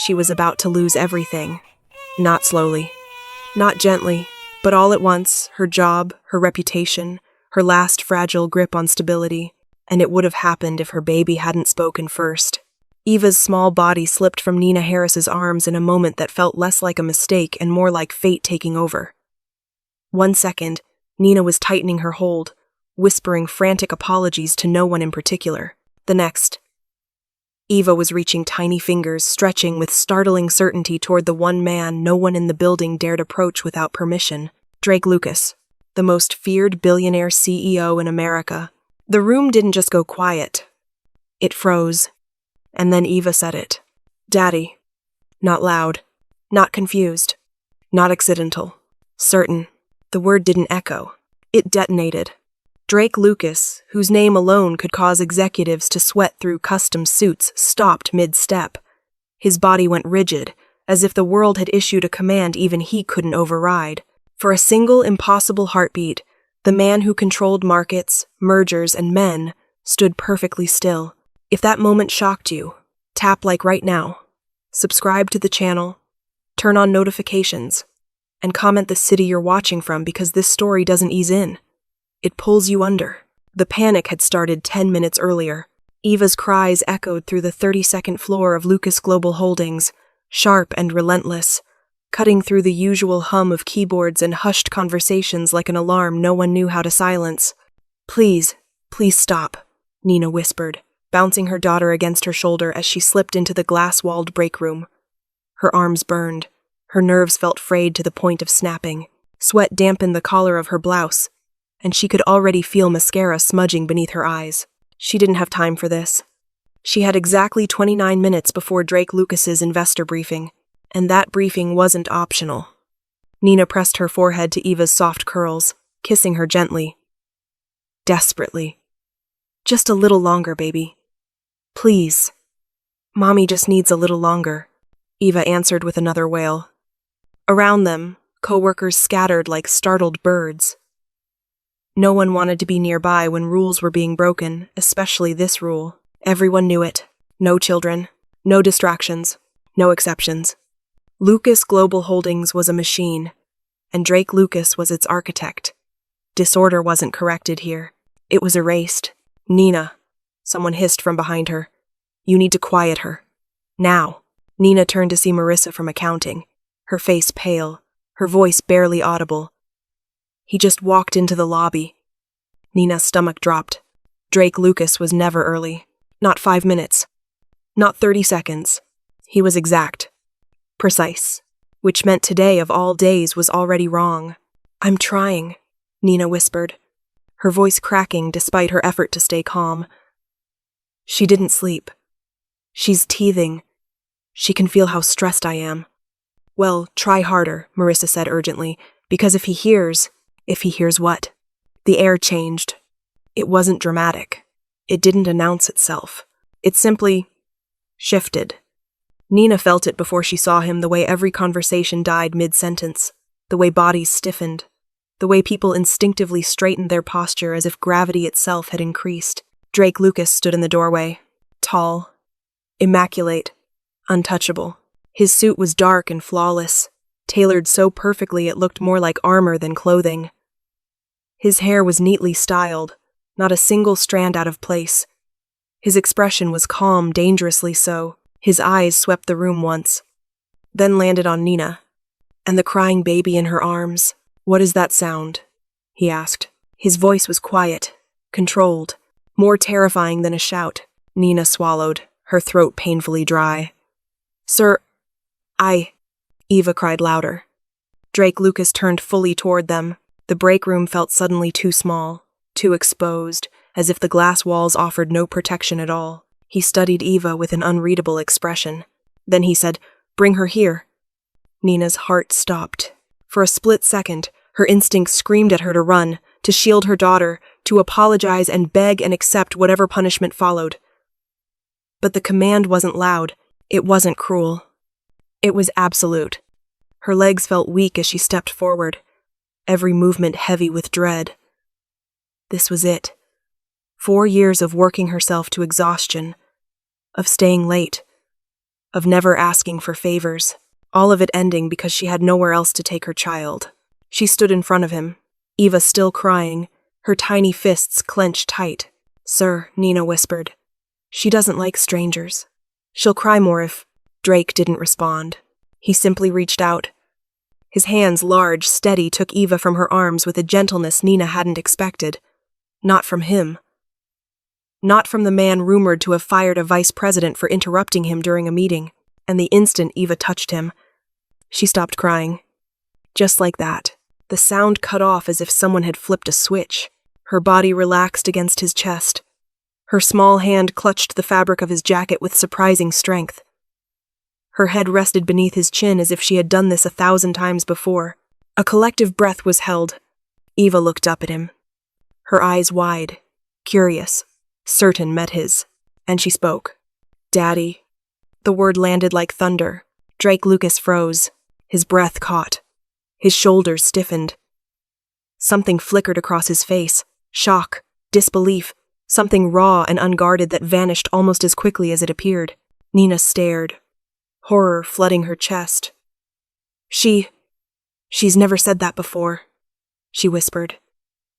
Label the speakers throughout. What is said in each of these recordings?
Speaker 1: She was about to lose everything. Not slowly, not gently, but all at once, her job, her reputation, her last fragile grip on stability. And it would have happened if her baby hadn't spoken first. Eva's small body slipped from Nina Harris's arms in a moment that felt less like a mistake and more like fate taking over. 1 second, Nina was tightening her hold, whispering frantic apologies to no one in particular. The next, Eva was reaching tiny fingers, stretching with startling certainty toward the one man no one in the building dared approach without permission. Drake Lucas, the most feared billionaire CEO in America. The room didn't just go quiet. It froze. And then Eva said it. Daddy. Not loud. Not confused. Not accidental. Certain. The word didn't echo. It detonated. Drake Lucas, whose name alone could cause executives to sweat through custom suits, stopped mid-step. His body went rigid, as if the world had issued a command even he couldn't override. For a single impossible heartbeat, the man who controlled markets, mergers, and men stood perfectly still. If that moment shocked you, tap like right now, subscribe to the channel, turn on notifications, and comment the city you're watching from because this story doesn't ease in. It pulls you under. The panic had started 10 minutes earlier. Eva's cries echoed through the 32nd floor of Lucas Global Holdings, sharp and relentless, cutting through the usual hum of keyboards and hushed conversations like an alarm no one knew how to silence. Please stop, Nina whispered, bouncing her daughter against her shoulder as she slipped into the glass-walled break room. Her arms burned. Her nerves felt frayed to the point of snapping. Sweat dampened the collar of her blouse, and she could already feel mascara smudging beneath her eyes. She didn't have time for this. She had exactly 29 minutes before Drake Lucas's investor briefing, and that briefing wasn't optional. Nina pressed her forehead to Eva's soft curls, kissing her gently. Desperately. Just a little longer, baby. Please. Mommy just needs a little longer, Eva answered with another wail. Around them, co-workers scattered like startled birds. No one wanted to be nearby when rules were being broken, especially this rule. Everyone knew it. No children, no distractions, no exceptions. Lucas Global Holdings was a machine, and Drake Lucas was its architect. Disorder wasn't corrected here. It was erased. Nina, someone hissed from behind her. You need to quiet her. Now. Nina turned to see Marissa from accounting, her face pale, her voice barely audible. He just walked into the lobby. Nina's stomach dropped. Drake Lucas was never early. Not 5 minutes. Not 30 seconds. He was exact. Precise. Which meant today of all days was already wrong. I'm trying, Nina whispered, her voice cracking despite her effort to stay calm. She didn't sleep. She's teething. She can feel how stressed I am. Well, try harder, Marissa said urgently, because if he hears what? The air changed. It wasn't dramatic. It didn't announce itself. It simply shifted. Nina felt it before she saw him, the way every conversation died mid-sentence, the way bodies stiffened, the way people instinctively straightened their posture as if gravity itself had increased. Drake Lucas stood in the doorway, tall, immaculate, untouchable. His suit was dark and flawless, tailored so perfectly it looked more like armor than clothing. His hair was neatly styled, not a single strand out of place. His expression was calm, dangerously so. His eyes swept the room once, then landed on Nina, and the crying baby in her arms. What is that sound? He asked. His voice was quiet, controlled, more terrifying than a shout. Nina swallowed, her throat painfully dry. Sir, Eva cried louder. Drake Lucas turned fully toward them. The break room felt suddenly too small, too exposed, as if the glass walls offered no protection at all. He studied Eva with an unreadable expression. Then he said, Bring her here. Nina's heart stopped. For a split second, her instincts screamed at her to run, to shield her daughter, to apologize and beg and accept whatever punishment followed. But the command wasn't loud. It wasn't cruel. It was absolute. Her legs felt weak as she stepped forward, every movement heavy with dread. This was it. 4 years of working herself to exhaustion, of staying late, of never asking for favors, all of it ending because she had nowhere else to take her child. She stood in front of him, Eva still crying, her tiny fists clenched tight. "Sir," Nina whispered, "she doesn't like strangers. She'll cry more if—" Drake didn't respond. He simply reached out. His hands, large, steady, took Eva from her arms with a gentleness Nina hadn't expected. Not from him. Not from the man rumored to have fired a vice president for interrupting him during a meeting, and the instant Eva touched him, she stopped crying. Just like that. The sound cut off as if someone had flipped a switch. Her body relaxed against his chest. Her small hand clutched the fabric of his jacket with surprising strength. Her head rested beneath his chin as if she had done this 1,000 times before. A collective breath was held. Eva looked up at him. Her eyes wide, curious, certain met his, and she spoke. "Daddy." The word landed like thunder. Drake Lucas froze. His breath caught. His shoulders stiffened. Something flickered across his face. Shock, disbelief, something raw and unguarded that vanished almost as quickly as it appeared. Nina stared, horror flooding her chest. She's never said that before," she whispered.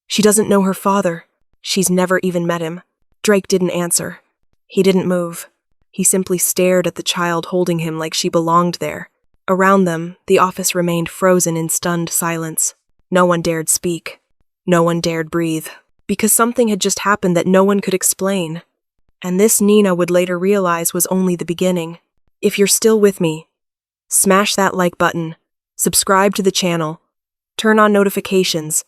Speaker 1: "She doesn't know her father. She's never even met him." Drake didn't answer. He didn't move. He simply stared at the child holding him like she belonged there. Around them, the office remained frozen in stunned silence. No one dared speak. No one dared breathe. Because something had just happened that no one could explain. And this Nina would later realize was only the beginning. If you're still with me, smash that like button, subscribe to the channel, turn on notifications,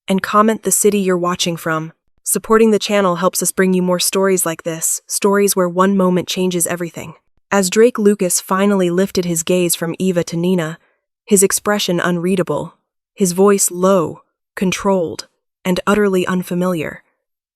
Speaker 1: and comment the city you're watching from. Supporting the channel helps us bring you more stories like this, stories where one moment changes everything. As Drake Lucas finally lifted his gaze from Eva to Nina, his expression unreadable, his voice low, controlled, and utterly unfamiliar,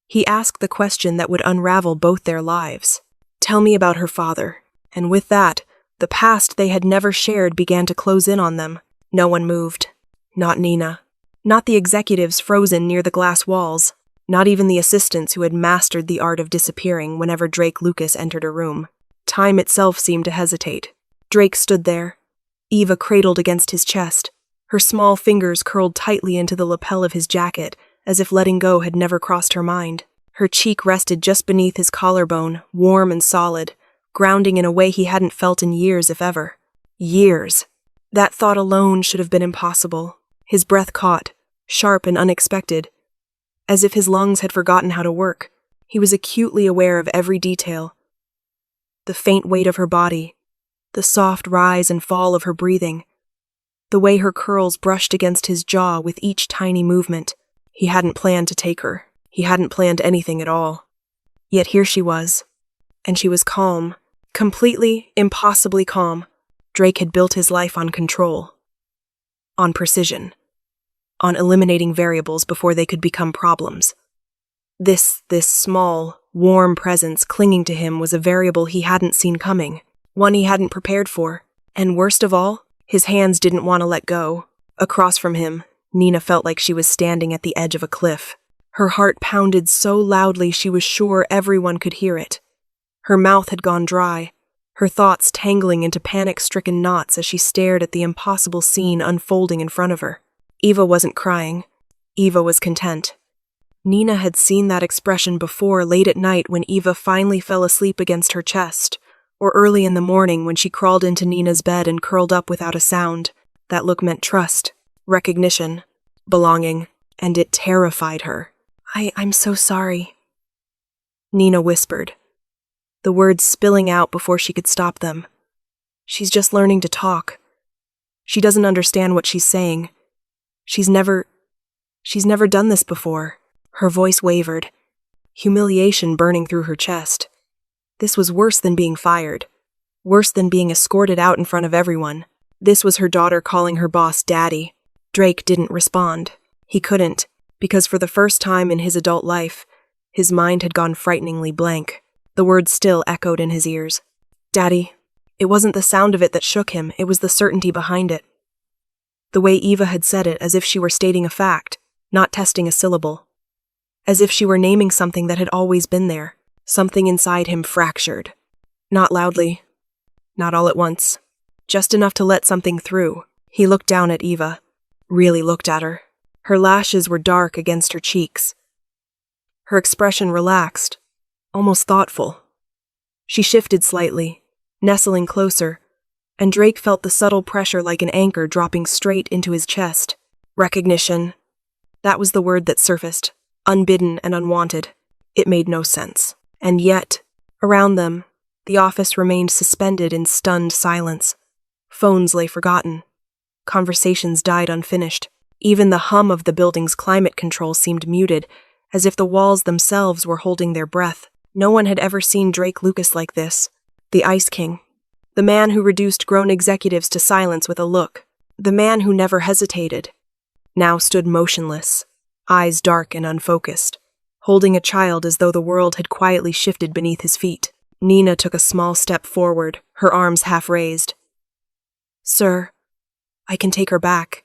Speaker 1: he asked the question that would unravel both their lives. "Tell me about her father." And with that, the past they had never shared began to close in on them. No one moved. Not Nina. Not the executives frozen near the glass walls. Not even the assistants who had mastered the art of disappearing whenever Drake Lucas entered a room. Time itself seemed to hesitate. Drake stood there, Eva cradled against his chest, her small fingers curled tightly into the lapel of his jacket, as if letting go had never crossed her mind. Her cheek rested just beneath his collarbone, warm and solid, grounding in a way he hadn't felt in years, if ever. Years. That thought alone should have been impossible. His breath caught, sharp and unexpected, as if his lungs had forgotten how to work. He was acutely aware of every detail. The faint weight of her body, the soft rise and fall of her breathing, the way her curls brushed against his jaw with each tiny movement. He hadn't planned to take her. He hadn't planned anything at all. Yet here she was. And she was calm. Completely, impossibly calm. Drake had built his life on control. On precision. On eliminating variables before they could become problems. This small, warm presence clinging to him was a variable he hadn't seen coming, one he hadn't prepared for, and worst of all, his hands didn't want to let go. Across from him, Nina felt like she was standing at the edge of a cliff. Her heart pounded so loudly she was sure everyone could hear it. Her mouth had gone dry, her thoughts tangling into panic-stricken knots as she stared at the impossible scene unfolding in front of her. Eva wasn't crying. Eva was content. Nina had seen that expression before late at night when Eva finally fell asleep against her chest, or early in the morning when she crawled into Nina's bed and curled up without a sound. That look meant trust, recognition, belonging, and it terrified her. I'm so sorry," Nina whispered, the words spilling out before she could stop them. "She's just learning to talk. She doesn't understand what she's saying. She's never done this before." Her voice wavered, humiliation burning through her chest. This was worse than being fired, worse than being escorted out in front of everyone. This was her daughter calling her boss Daddy. Drake didn't respond. He couldn't, because for the first time in his adult life, his mind had gone frighteningly blank. The words still echoed in his ears. Daddy. It wasn't the sound of it that shook him, it was the certainty behind it. The way Eva had said it, as if she were stating a fact, not testing a syllable. As if she were naming something that had always been there. Something inside him fractured. Not loudly. Not all at once. Just enough to let something through. He looked down at Eva. Really looked at her. Her lashes were dark against her cheeks. Her expression relaxed, almost thoughtful. She shifted slightly, nestling closer, and Drake felt the subtle pressure like an anchor dropping straight into his chest. Recognition. That was the word that surfaced, unbidden and unwanted. It made no sense. And yet, around them, the office remained suspended in stunned silence. Phones lay forgotten. Conversations died unfinished. Even the hum of the building's climate control seemed muted, as if the walls themselves were holding their breath. No one had ever seen Drake Lucas like this. The Ice King. The man who reduced grown executives to silence with a look. The man who never hesitated. Now stood motionless, eyes dark and unfocused, holding a child as though the world had quietly shifted beneath his feet. Nina took a small step forward, her arms half raised. "Sir, I can take her back.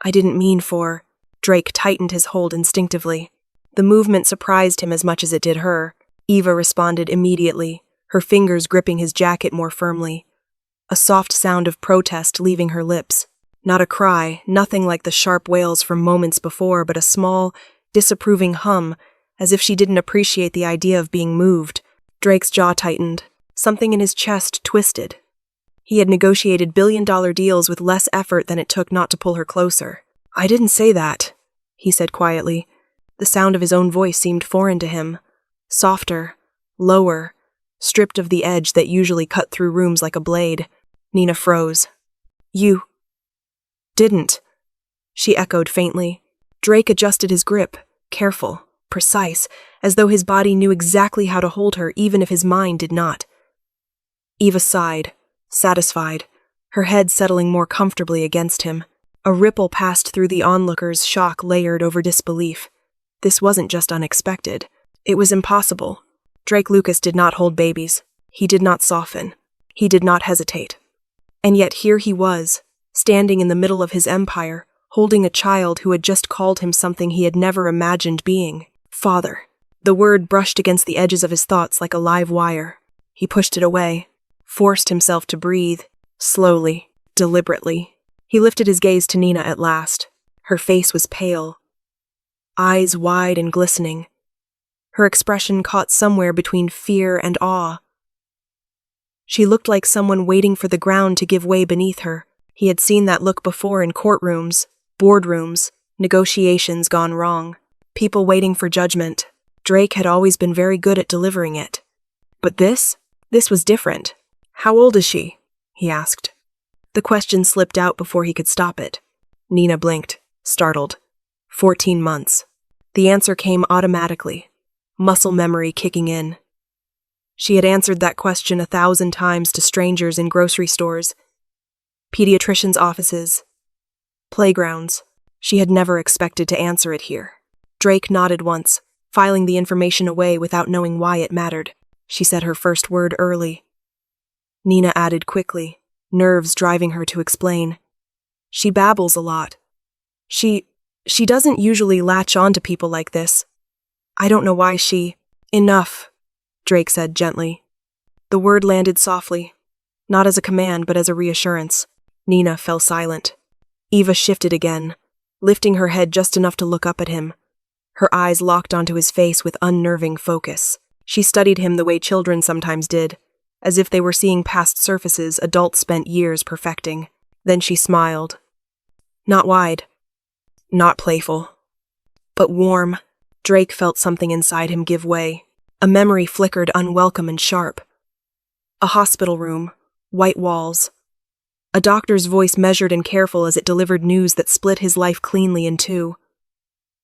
Speaker 1: I didn't mean for—" Drake tightened his hold instinctively. The movement surprised him as much as it did her. Eva responded immediately, her fingers gripping his jacket more firmly. A soft sound of protest leaving her lips. Not a cry, nothing like the sharp wails from moments before, but a small, disapproving hum, as if she didn't appreciate the idea of being moved. Drake's jaw tightened. Something in his chest twisted. He had negotiated billion-dollar deals with less effort than it took not to pull her closer. "I didn't say that," he said quietly. The sound of his own voice seemed foreign to him. Softer, lower, stripped of the edge that usually cut through rooms like a blade. Nina froze. "You didn't," she echoed faintly. Drake adjusted his grip, careful, precise, as though his body knew exactly how to hold her even if his mind did not. Eva sighed, satisfied, her head settling more comfortably against him. A ripple passed through the onlookers, shock layered over disbelief. This wasn't just unexpected. It was impossible. Drake Lucas did not hold babies. He did not soften. He did not hesitate. And yet here he was, standing in the middle of his empire, holding a child who had just called him something he had never imagined being. Father. The word brushed against the edges of his thoughts like a live wire. He pushed it away, forced himself to breathe, slowly, deliberately. He lifted his gaze to Nina at last. Her face was pale, eyes wide and glistening. Her expression caught somewhere between fear and awe. She looked like someone waiting for the ground to give way beneath her. He had seen that look before in courtrooms, boardrooms, negotiations gone wrong, people waiting for judgment. Drake had always been very good at delivering it. But this was different. "How old is she?" he asked. The question slipped out before he could stop it. Nina blinked, startled. 14 months. The answer came automatically, muscle memory kicking in. She had answered that question 1,000 times to strangers in grocery stores, pediatricians' offices, playgrounds. She had never expected to answer it here. Drake nodded once, filing the information away without knowing why it mattered. She said her first word early. Nina added quickly, nerves driving her to explain. "She babbles a lot. She doesn't usually latch on to people like this. I don't know why she—" "Enough," Drake said gently. The word landed softly, not as a command but as a reassurance. Nina fell silent. Eva shifted again, lifting her head just enough to look up at him. Her eyes locked onto his face with unnerving focus. She studied him the way children sometimes did, as if they were seeing past surfaces adults spent years perfecting. Then she smiled. Not wide, not playful, but warm. Drake felt something inside him give way. A memory flickered unwelcome and sharp. A hospital room, white walls. A doctor's voice measured and careful as it delivered news that split his life cleanly in two.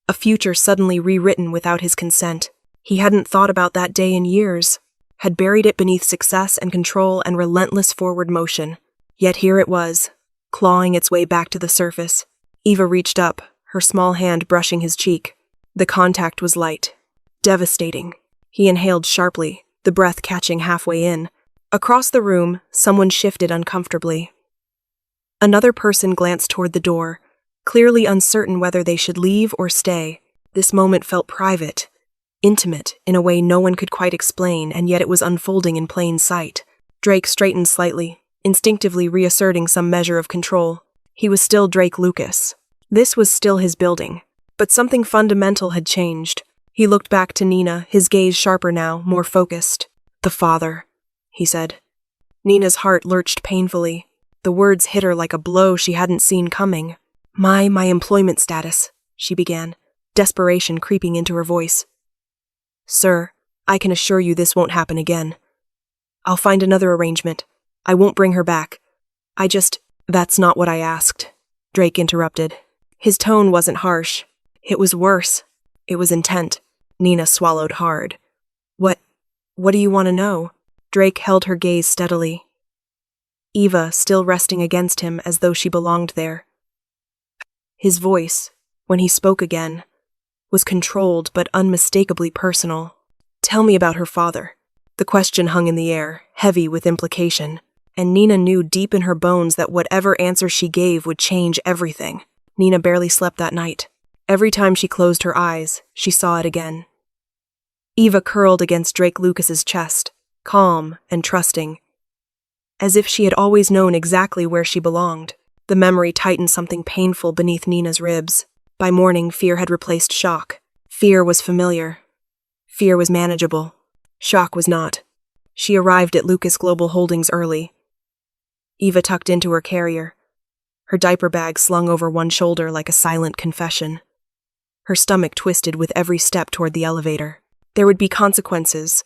Speaker 1: A future suddenly rewritten without his consent. He hadn't thought about that day in years, had buried it beneath success and control and relentless forward motion. Yet here it was, clawing its way back to the surface. Eva reached up, her small hand brushing his cheek. The contact was light, devastating. He inhaled sharply, the breath catching halfway in. Across the room, someone shifted uncomfortably. Another person glanced toward the door, clearly uncertain whether they should leave or stay. This moment felt private, intimate, in a way no one could quite explain, and yet it was unfolding in plain sight. Drake straightened slightly, instinctively reasserting some measure of control. He was still Drake Lucas. This was still his building. But something fundamental had changed. He looked back to Nina, his gaze sharper now, more focused. "The father," he said. Nina's heart lurched painfully. The words hit her like a blow she hadn't seen coming. My employment status," she began, desperation creeping into her voice. "Sir, I can assure you this won't happen again. I'll find another arrangement. I won't bring her back. That's not what I asked," Drake interrupted. His tone wasn't harsh. It was worse. It was intent. Nina swallowed hard. What do you want to know?" Drake held her gaze steadily. Eva still resting against him as though she belonged there. His voice, when he spoke again, was controlled but unmistakably personal. "Tell me about her father." The question hung in the air, heavy with implication, and Nina knew deep in her bones that whatever answer she gave would change everything. Nina barely slept that night. Every time she closed her eyes, she saw it again. Eva curled against Drake Lucas's chest, calm and trusting, as if she had always known exactly where she belonged. The memory tightened something painful beneath Nina's ribs. By morning, fear had replaced shock. Fear was familiar. Fear was manageable. Shock was not. She arrived at Lucas Global Holdings early. Eva tucked into her carrier, her diaper bag slung over one shoulder like a silent confession. Her stomach twisted with every step toward the elevator. There would be consequences.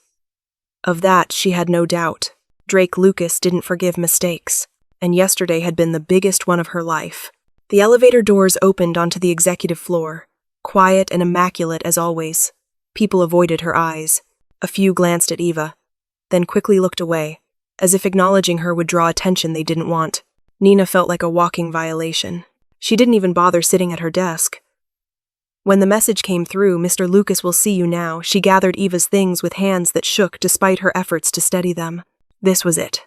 Speaker 1: Of that, she had no doubt. Drake Lucas didn't forgive mistakes, and yesterday had been the biggest one of her life. The elevator doors opened onto the executive floor, quiet and immaculate as always. People avoided her eyes. A few glanced at Eva, then quickly looked away, as if acknowledging her would draw attention they didn't want. Nina felt like a walking violation. She didn't even bother sitting at her desk. When the message came through, "Mr. Lucas will see you now," she gathered Eva's things with hands that shook despite her efforts to steady them. This was it.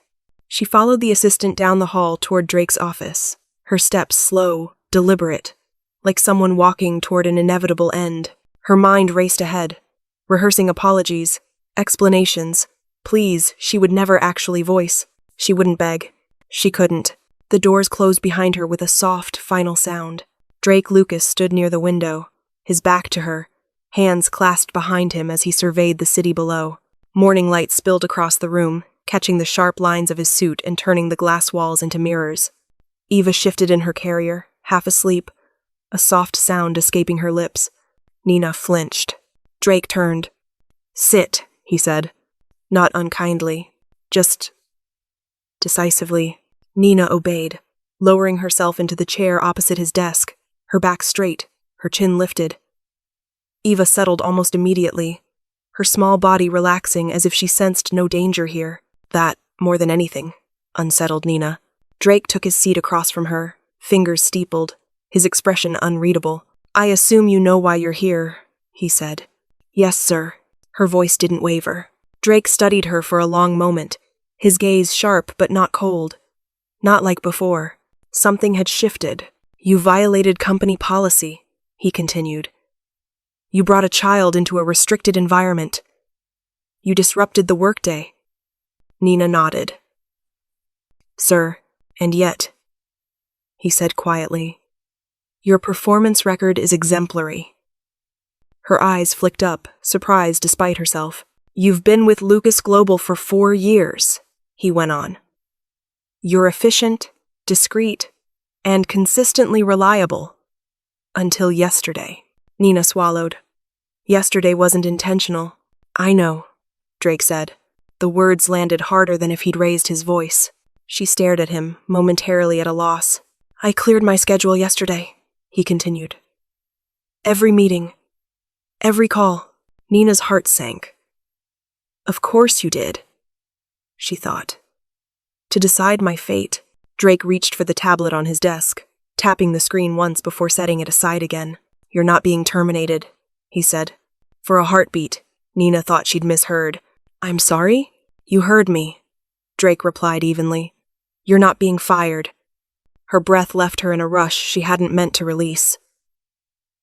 Speaker 1: She followed the assistant down the hall toward Drake's office, her steps slow, deliberate, like someone walking toward an inevitable end. Her mind raced ahead, rehearsing apologies, explanations, pleas she would never actually voice. She wouldn't beg. She couldn't. The doors closed behind her with a soft, final sound. Drake Lucas stood near the window, his back to her, hands clasped behind him as he surveyed the city below. Morning light spilled across the room, catching the sharp lines of his suit and turning the glass walls into mirrors. Eva shifted in her carrier, half asleep, a soft sound escaping her lips. Nina flinched. Drake turned. "Sit," he said, not unkindly, just decisively. Nina obeyed, lowering herself into the chair opposite his desk, her back straight, her chin lifted. Eva settled almost immediately, her small body relaxing as if she sensed no danger here. That, more than anything, unsettled Nina. Drake took his seat across from her, fingers steepled, his expression unreadable. "I assume you know why you're here," he said. "Yes, sir." Her voice didn't waver. Drake studied her for a long moment, his gaze sharp but not cold. Not like before. Something had shifted. "You violated company policy," he continued. "You brought a child into a restricted environment. You disrupted the workday." Nina nodded. "Sir, and yet," he said quietly, "your performance record is exemplary." Her eyes flicked up, surprised despite herself. "You've been with Lucas Global for 4 years, he went on. "You're efficient, discreet, and consistently reliable. Until yesterday." Nina swallowed. "Yesterday wasn't intentional." "I know," Drake said. The words landed harder than if he'd raised his voice. She stared at him, momentarily at a loss. "I cleared my schedule yesterday," he continued. "Every meeting, every call." Nina's heart sank. "Of course you did," she thought. "To decide my fate." Drake reached for the tablet on his desk, tapping the screen once before setting it aside again. "You're not being terminated," he said. For a heartbeat, Nina thought she'd misheard. "I'm sorry?" "You heard me," Drake replied evenly. "You're not being fired." Her breath left her in a rush she hadn't meant to release.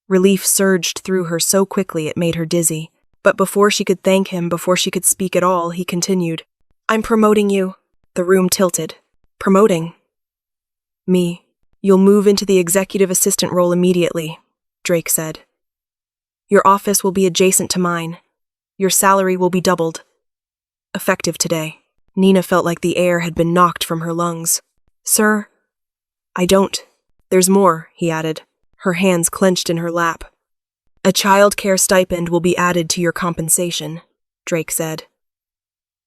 Speaker 1: Relief surged through her so quickly it made her dizzy. But before she could thank him, before she could speak at all, he continued. "I'm promoting you. The room tilted. Promoting? Me. You'll move into the executive assistant role immediately, Drake said. Your office will be adjacent to mine. Your salary will be doubled. Effective today. Nina felt like the air had been knocked from her lungs. Sir? I don't. There's more, he added, her hands clenched in her lap. A child care stipend will be added to your compensation, Drake said.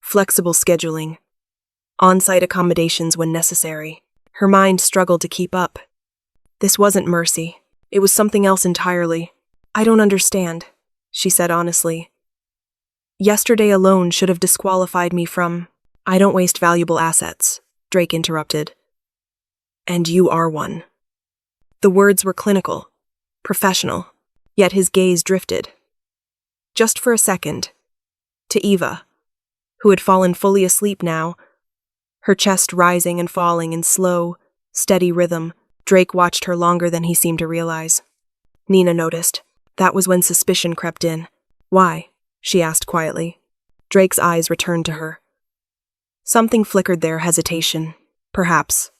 Speaker 1: Flexible scheduling. On-site accommodations when necessary. Her mind struggled to keep up. This wasn't mercy. It was something else entirely. I don't understand, she said honestly. Yesterday alone should have disqualified me from— I don't waste valuable assets, Drake interrupted. And you are one. The words were clinical, professional, yet his gaze drifted. Just for a second. To Eva, who had fallen fully asleep now, her chest rising and falling in slow, steady rhythm. Drake watched her longer than he seemed to realize. Nina noticed. That was when suspicion crept in. Why? She asked quietly. Drake's eyes returned to her. Something flickered there, hesitation, perhaps.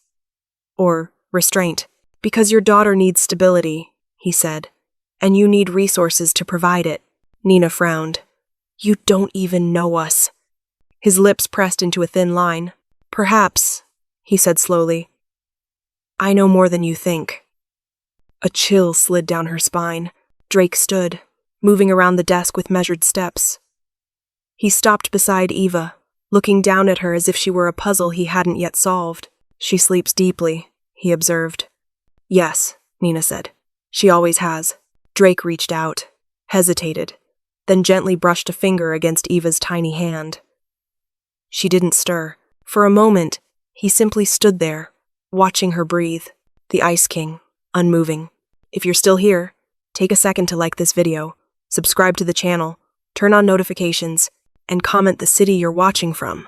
Speaker 1: Or restraint. Because your daughter needs stability, he said. And you need resources to provide it. Nina frowned. You don't even know us. His lips pressed into a thin line. Perhaps, he said slowly. I know more than you think. A chill slid down her spine. Drake stood, moving around the desk with measured steps. He stopped beside Eva, looking down at her as if she were a puzzle he hadn't yet solved. She sleeps deeply, he observed. Yes, Nina said. She always has. Drake reached out, hesitated, then gently brushed a finger against Eva's tiny hand. She didn't stir. For a moment, he simply stood there, watching her breathe, the Ice King, unmoving. If you're still here, take a second to like this video, subscribe to the channel, turn on notifications, and comment the city you're watching from.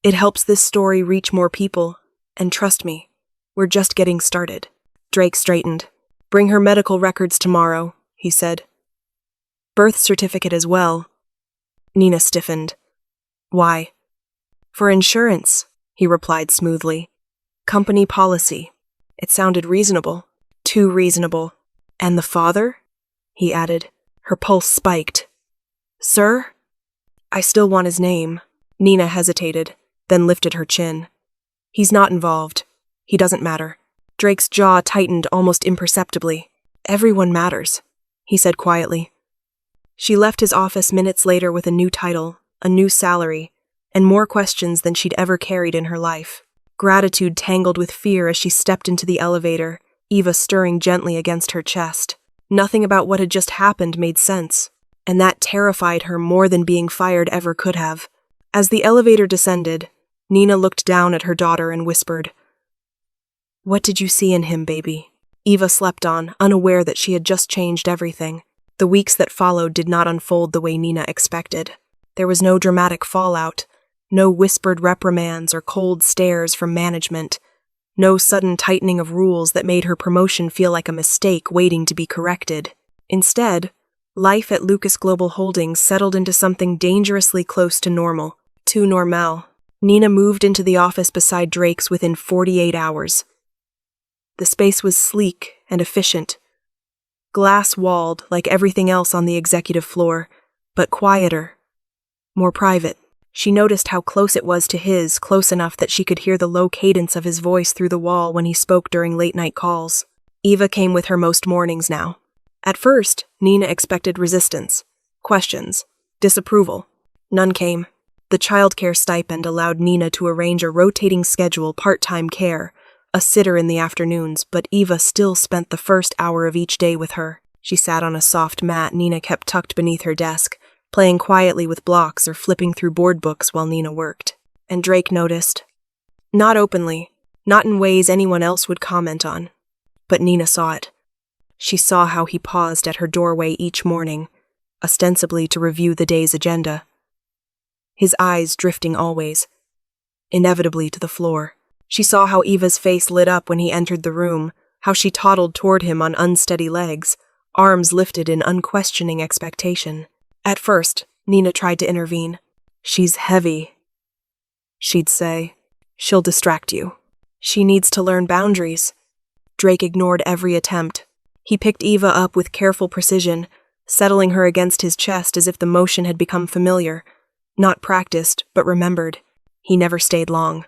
Speaker 1: It helps this story reach more people, and trust me, we're just getting started. Drake straightened. Bring her medical records tomorrow, he said. Birth certificate as well. Nina stiffened. Why? For insurance, he replied smoothly. Company policy. It sounded reasonable. Too reasonable. And the father? He added. Her pulse spiked. Sir? I still want his name. Nina hesitated, then lifted her chin. He's not involved. He doesn't matter. Drake's jaw tightened almost imperceptibly. Everyone matters, he said quietly. She left his office minutes later with a new title, a new salary, and more questions than she'd ever carried in her life. Gratitude tangled with fear as she stepped into the elevator, Eva stirring gently against her chest. Nothing about what had just happened made sense, and that terrified her more than being fired ever could have. As the elevator descended, Nina looked down at her daughter and whispered, What did you see in him, baby? Eva slept on, unaware that she had just changed everything. The weeks that followed did not unfold the way Nina expected. There was no dramatic fallout, no whispered reprimands or cold stares from management, no sudden tightening of rules that made her promotion feel like a mistake waiting to be corrected. Instead, life at Lucas Global Holdings settled into something dangerously close to normal, too normal. Nina moved into the office beside Drake's within 48 hours. The space was sleek and efficient, glass-walled like everything else on the executive floor, but quieter, more private. She noticed how close it was to his, close enough that she could hear the low cadence of his voice through the wall when he spoke during late-night calls. Eva came with her most mornings now. At first, Nina expected resistance, questions, disapproval. None came. The childcare stipend allowed Nina to arrange a rotating schedule, part-time care, a sitter in the afternoons, but Eva still spent the first hour of each day with her. She sat on a soft mat Nina kept tucked beneath her desk, playing quietly with blocks or flipping through board books while Nina worked. And Drake noticed. Not openly, not in ways anyone else would comment on. But Nina saw it. She saw how he paused at her doorway each morning, ostensibly to review the day's agenda. His eyes drifting always, inevitably to the floor. She saw how Eva's face lit up when he entered the room, how she toddled toward him on unsteady legs, arms lifted in unquestioning expectation. At first, Nina tried to intervene. She's heavy. she'd say. She'll distract you. She needs to learn boundaries. Drake ignored every attempt. He picked Eva up with careful precision, settling her against his chest as if the motion had become familiar. Not practiced, but remembered. He never stayed long.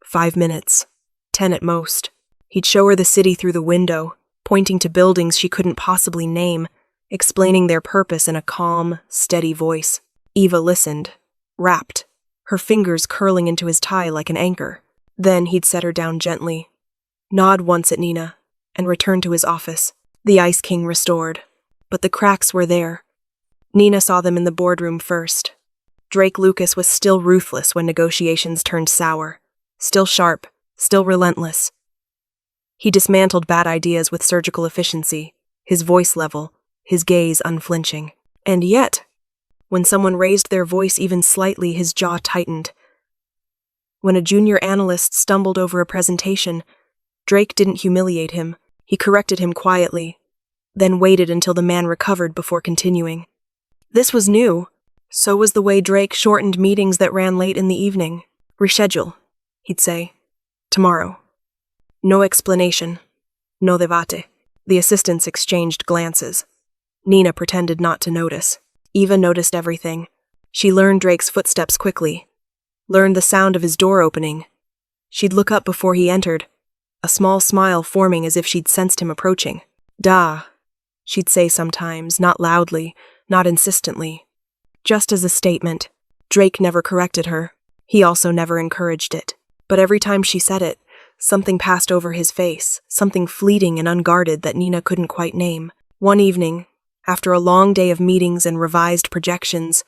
Speaker 1: 5 minutes. 10 at most. He'd show her the city through the window, pointing to buildings she couldn't possibly name, explaining their purpose in a calm, steady voice. Eva listened, rapt, her fingers curling into his tie like an anchor. Then he'd set her down gently, nod once at Nina, and return to his office. The Ice King restored. But the cracks were there. Nina saw them in the boardroom first. Drake Lucas was still ruthless when negotiations turned sour. Still sharp, still relentless. He dismantled bad ideas with surgical efficiency, his voice level, his gaze unflinching. And yet, when someone raised their voice even slightly, his jaw tightened. When a junior analyst stumbled over a presentation, Drake didn't humiliate him. He corrected him quietly, then waited until the man recovered before continuing. This was new. So was the way Drake shortened meetings that ran late in the evening. Reschedule, he'd say. Tomorrow. No explanation. No debate. The assistants exchanged glances. Nina pretended not to notice. Eva noticed everything. She learned Drake's footsteps quickly. Learned the sound of his door opening. She'd look up before he entered, a small smile forming as if she'd sensed him approaching. "Da," she'd say sometimes, not loudly, not insistently. Just as a statement. Drake never corrected her. He also never encouraged it. But every time she said it, something passed over his face, something fleeting and unguarded that Nina couldn't quite name. One evening, after a long day of meetings and revised projections,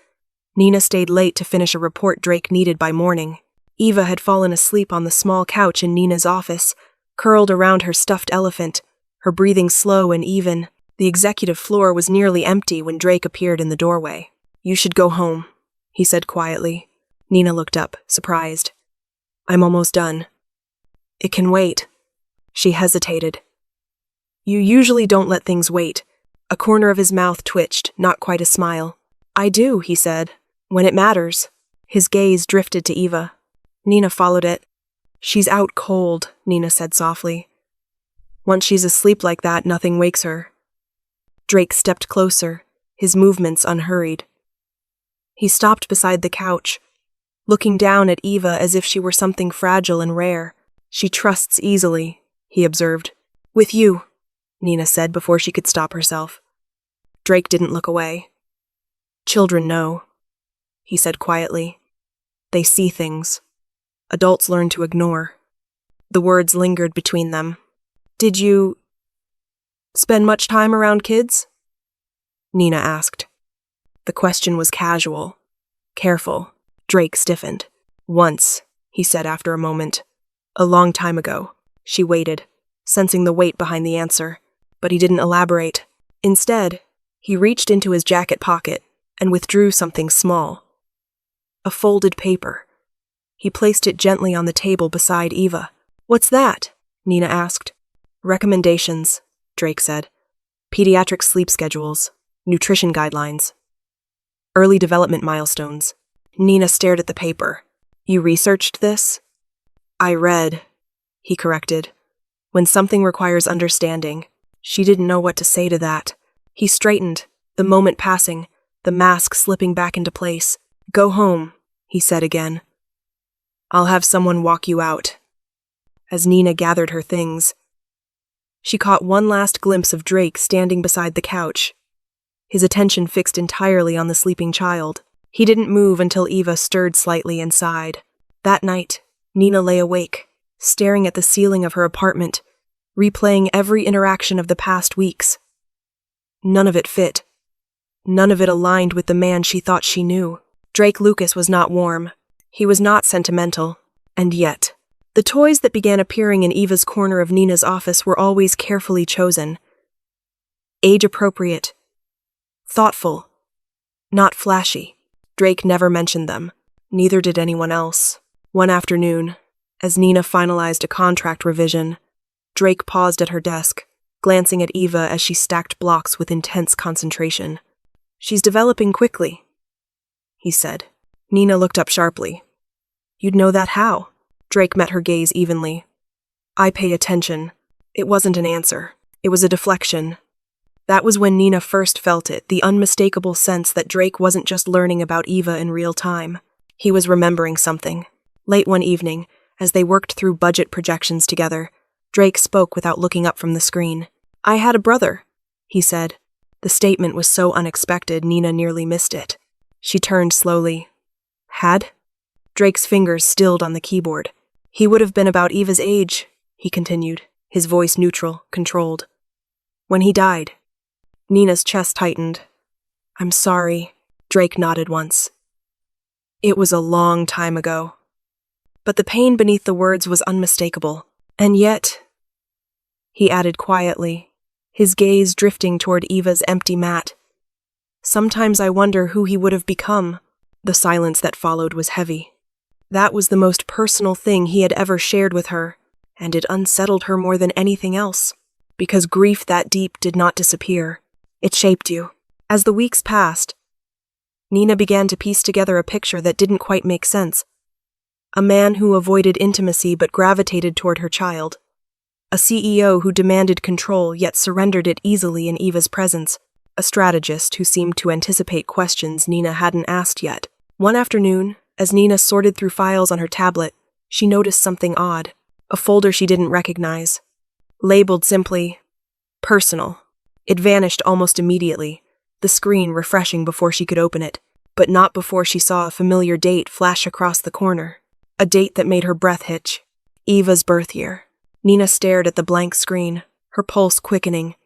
Speaker 1: Nina stayed late to finish a report Drake needed by morning. Eva had fallen asleep on the small couch in Nina's office, curled around her stuffed elephant, her breathing slow and even. The executive floor was nearly empty when Drake appeared in the doorway. "You should go home," he said quietly. Nina looked up, surprised. "I'm almost done." "It can wait." She hesitated. "You usually don't let things wait." A corner of his mouth twitched, not quite a smile. "I do," he said. "When it matters." His gaze drifted to Eva. Nina followed it. "She's out cold," Nina said softly. "Once she's asleep like that, nothing wakes her." Drake stepped closer, his movements unhurried. He stopped beside the couch, looking down at Eva as if she were something fragile and rare. "She trusts easily," he observed. "With you," Nina said before she could stop herself. Drake didn't look away. "Children know," he said quietly. "They see things. Adults learn to ignore." The words lingered between them. "Did you spend much time around kids?" Nina asked. The question was casual, careful. Drake stiffened. "Once," he said after a moment. "A long time ago." She waited, sensing the weight behind the answer, but he didn't elaborate. Instead, he reached into his jacket pocket and withdrew something small. A folded paper. He placed it gently on the table beside Eva. "What's that?" Nina asked. "Recommendations," Drake said. "Pediatric sleep schedules, nutrition guidelines, early development milestones." Nina stared at the paper. "You researched this?" "I read," he corrected. "When something requires understanding." She didn't know what to say to that. He straightened, the moment passing, the mask slipping back into place. "Go home," he said again. "I'll have someone walk you out." As Nina gathered her things, she caught one last glimpse of Drake standing beside the couch, his attention fixed entirely on the sleeping child. He didn't move until Eva stirred slightly and sighed. That night, Nina lay awake, staring at the ceiling of her apartment, replaying every interaction of the past weeks. None of it fit. None of it aligned with the man she thought she knew. Drake Lucas was not warm. He was not sentimental. And yet, the toys that began appearing in Eva's corner of Nina's office were always carefully chosen. Age-appropriate. Thoughtful. Not flashy. Drake never mentioned them. Neither did anyone else. One afternoon, as Nina finalized a contract revision, Drake paused at her desk, glancing at Eva as she stacked blocks with intense concentration. "She's developing quickly," he said. Nina looked up sharply. You'd know that how? Drake met her gaze evenly. I pay attention. It wasn't an answer. It was a deflection. That was when Nina first felt it, the unmistakable sense that Drake wasn't just learning about Eva in real time. He was remembering something. Late one evening, as they worked through budget projections together, Drake spoke without looking up from the screen. I had a brother, he said. The statement was so unexpected, Nina nearly missed it. She turned slowly. Had? Drake's fingers stilled on the keyboard. He would have been about Eva's age, he continued, his voice neutral, controlled. When he died. Nina's chest tightened. I'm sorry, Drake nodded once. It was a long time ago. But the pain beneath the words was unmistakable. And yet, he added quietly, his gaze drifting toward Eva's empty mat. Sometimes I wonder who he would have become. The silence that followed was heavy. That was the most personal thing he had ever shared with her, and it unsettled her more than anything else. Because grief that deep did not disappear. It shaped you. As the weeks passed, Nina began to piece together a picture that didn't quite make sense. A man who avoided intimacy but gravitated toward her child. A CEO who demanded control yet surrendered it easily in Eva's presence. A strategist who seemed to anticipate questions Nina hadn't asked yet. One afternoon, as Nina sorted through files on her tablet, she noticed something odd. A folder she didn't recognize. Labeled simply, Personal. It vanished almost immediately, the screen refreshing before she could open it, but not before she saw a familiar date flash across the corner. A date that made her breath hitch. Eva's birth year. Nina stared at the blank screen, her pulse quickening.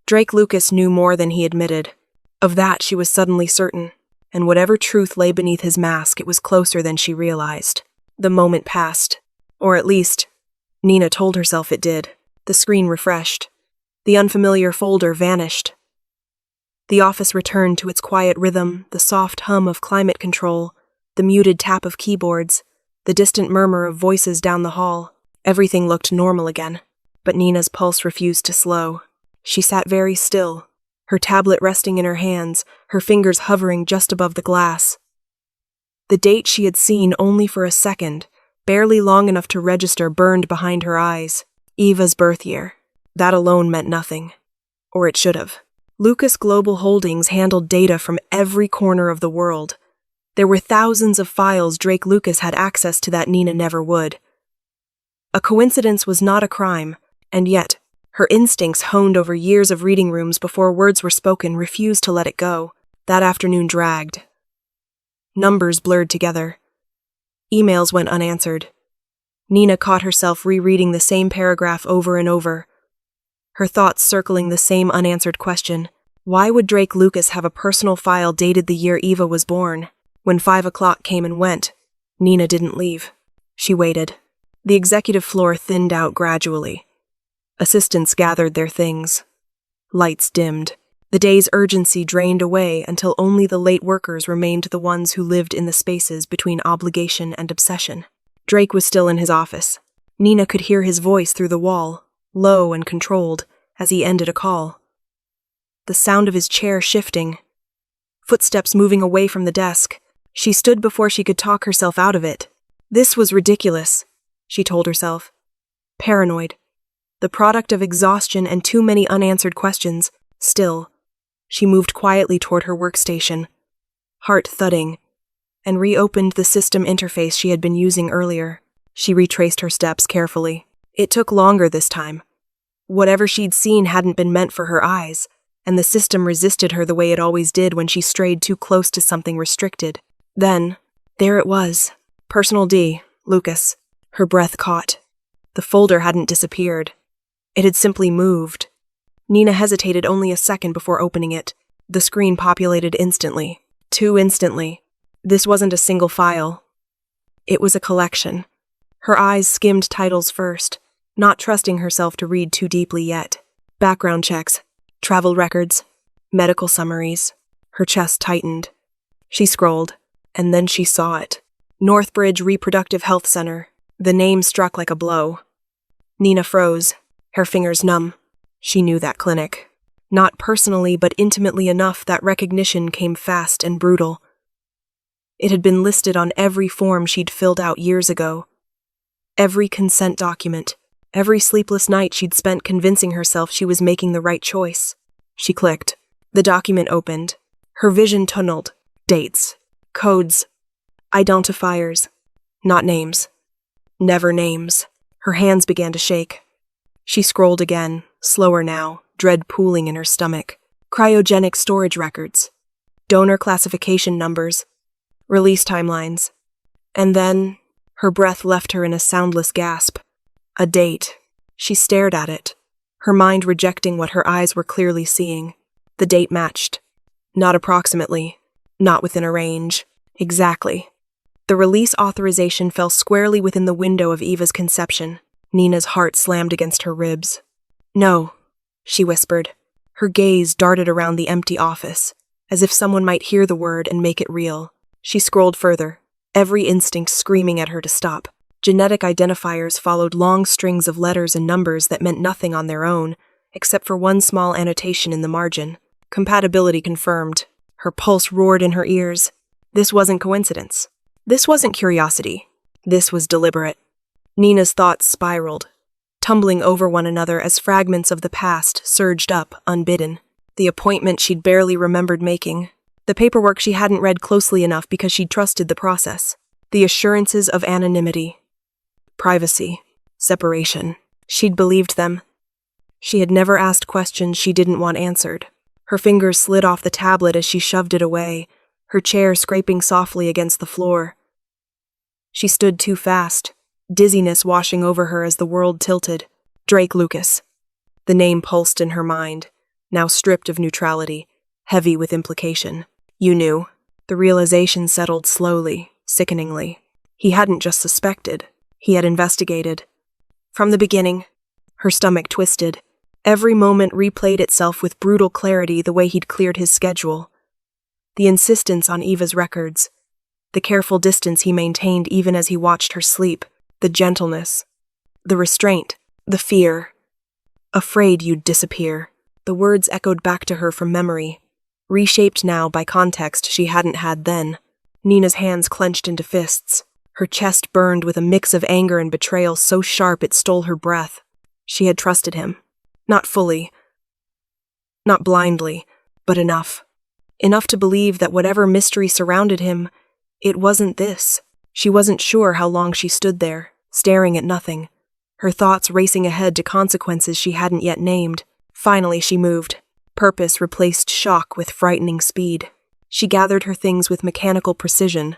Speaker 1: Drake Lucas knew more than he admitted. Of that she was suddenly certain, and whatever truth lay beneath his mask, it was closer than she realized. The moment passed, or at least, Nina told herself it did. The screen refreshed. The unfamiliar folder vanished. The office returned to its quiet rhythm, the soft hum of climate control, the muted tap of keyboards, the distant murmur of voices down the hall. Everything looked normal again, but Nina's pulse refused to slow. She sat very still, her tablet resting in her hands, her fingers hovering just above the glass. The date she had seen only for a second, barely long enough to register, burned behind her eyes. Eva's birth year. That alone meant nothing. Or it should have. Lucas Global Holdings handled data from every corner of the world. There were thousands of files Drake Lucas had access to that Nina never would. A coincidence was not a crime, and yet, her instincts honed over years of reading rooms before words were spoken refused to let it go. That afternoon dragged. Numbers blurred together. Emails went unanswered. Nina caught herself rereading the same paragraph over and over, her thoughts circling the same unanswered question. Why would Drake Lucas have a personal file dated the year Eva was born? When 5 o'clock came and went, Nina didn't leave. She waited. The executive floor thinned out gradually. Assistants gathered their things. Lights dimmed. The day's urgency drained away until only the late workers remained the ones who lived in the spaces between obligation and obsession. Drake was still in his office. Nina could hear his voice through the wall, low and controlled, as he ended a call. The sound of his chair shifting. Footsteps moving away from the desk. She stood before she could talk herself out of it. This was ridiculous, she told herself. Paranoid. The product of exhaustion and too many unanswered questions. Still, she moved quietly toward her workstation, heart thudding, and reopened the system interface she had been using earlier. She retraced her steps carefully. It took longer this time. Whatever she'd seen hadn't been meant for her eyes, and the system resisted her the way it always did when she strayed too close to something restricted. Then, there it was. Personal D, Lucas. Her breath caught. The folder hadn't disappeared. It had simply moved. Nina hesitated only a second before opening it. The screen populated instantly. Too instantly. This wasn't a single file. It was a collection. Her eyes skimmed titles first, not trusting herself to read too deeply yet. Background checks, travel records, medical summaries. Her chest tightened. She scrolled, and then she saw it. Northbridge Reproductive Health Center. The name struck like a blow. Nina froze, her fingers numb. She knew that clinic. Not personally, but intimately enough that recognition came fast and brutal. It had been listed on every form she'd filled out years ago. Every consent document, every sleepless night she'd spent convincing herself she was making the right choice. She clicked. The document opened. Her vision tunneled. Dates. Codes. Identifiers. Not names. Never names. Her hands began to shake. She scrolled again, slower now, dread pooling in her stomach. Cryogenic storage records. Donor classification numbers. Release timelines. And then, her breath left her in a soundless gasp. A date. She stared at it, her mind rejecting what her eyes were clearly seeing. The date matched. Not approximately. Not within a range. Exactly. The release authorization fell squarely within the window of Eva's conception. Nina's heart slammed against her ribs. No, she whispered. Her gaze darted around the empty office, as if someone might hear the word and make it real. She scrolled further, every instinct screaming at her to stop. Genetic identifiers followed long strings of letters and numbers that meant nothing on their own, except for one small annotation in the margin. Compatibility confirmed. Her pulse roared in her ears. This wasn't coincidence. This wasn't curiosity. This was deliberate. Nina's thoughts spiraled, tumbling over one another as fragments of the past surged up, unbidden. The appointment she'd barely remembered making. The paperwork she hadn't read closely enough because she'd trusted the process. The assurances of anonymity. Privacy. Separation. She'd believed them. She had never asked questions she didn't want answered. Her fingers slid off the tablet as she shoved it away, her chair scraping softly against the floor. She stood too fast, dizziness washing over her as the world tilted. Drake Lucas. The name pulsed in her mind, now stripped of neutrality, heavy with implication. You knew. The realization settled slowly, sickeningly. He hadn't just suspected. He had investigated. From the beginning. Her stomach twisted. Every moment replayed itself with brutal clarity the way he'd cleared his schedule. The insistence on Eva's records. The careful distance he maintained even as he watched her sleep. The gentleness. The restraint. The fear. Afraid you'd disappear. The words echoed back to her from memory, reshaped now by context she hadn't had then. Nina's hands clenched into fists. Her chest burned with a mix of anger and betrayal so sharp it stole her breath. She had trusted him. Not fully. Not blindly, but enough. Enough to believe that whatever mystery surrounded him, it wasn't this. She wasn't sure how long she stood there, staring at nothing, her thoughts racing ahead to consequences she hadn't yet named. Finally she moved. Purpose replaced shock with frightening speed. She gathered her things with mechanical precision,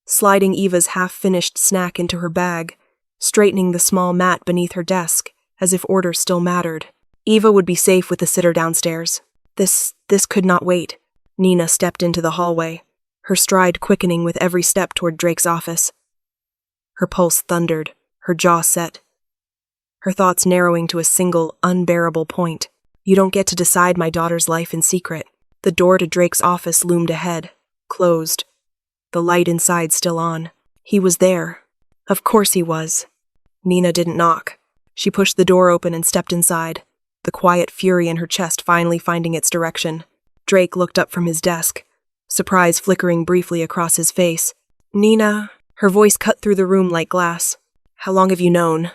Speaker 1: sliding Eva's half-finished snack into her bag, straightening the small mat beneath her desk, as if order still mattered. Eva would be safe with the sitter downstairs. This could not wait. Nina stepped into the hallway, her stride quickening with every step toward Drake's office. Her pulse thundered, her jaw set, her thoughts narrowing to a single, unbearable point. You don't get to decide my daughter's life in secret. The door to Drake's office loomed ahead, closed, the light inside still on. He was there. Of course he was. Nina didn't knock. She pushed the door open and stepped inside, the quiet fury in her chest finally finding its direction. Drake looked up from his desk, surprise flickering briefly across his face. Nina, her voice cut through the room like glass. How long have you known?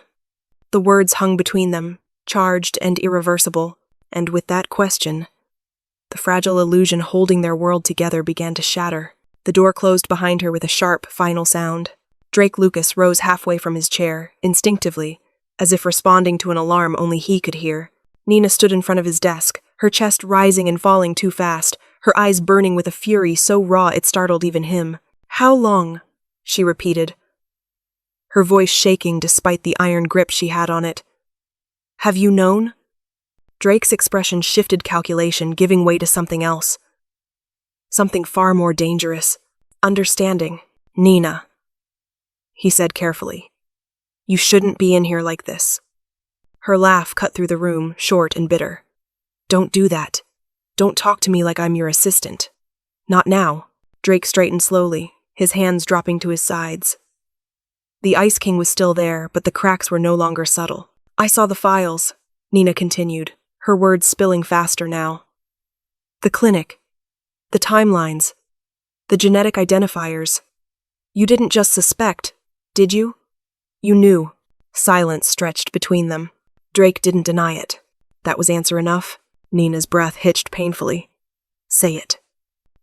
Speaker 1: The words hung between them, charged and irreversible, and with that question, the fragile illusion holding their world together began to shatter. The door closed behind her with a sharp, final sound. Drake Lucas rose halfway from his chair, instinctively, as if responding to an alarm only he could hear. Nina stood in front of his desk, her chest rising and falling too fast, her eyes burning with a fury so raw it startled even him. How long? She repeated, her voice shaking despite the iron grip she had on it. Have you known? Drake's expression shifted calculation, giving way to something else. Something far more dangerous. Understanding. Nina, he said carefully. You shouldn't be in here like this. Her laugh cut through the room, short and bitter. Don't do that. Don't talk to me like I'm your assistant. Not now. Drake straightened slowly, his hands dropping to his sides. The Ice King was still there, but the cracks were no longer subtle. I saw the files, Nina continued, her words spilling faster now. The clinic. The timelines. The genetic identifiers. You didn't just suspect, did you? You knew. Silence stretched between them. Drake didn't deny it. That was answer enough. Nina's breath hitched painfully. Say it.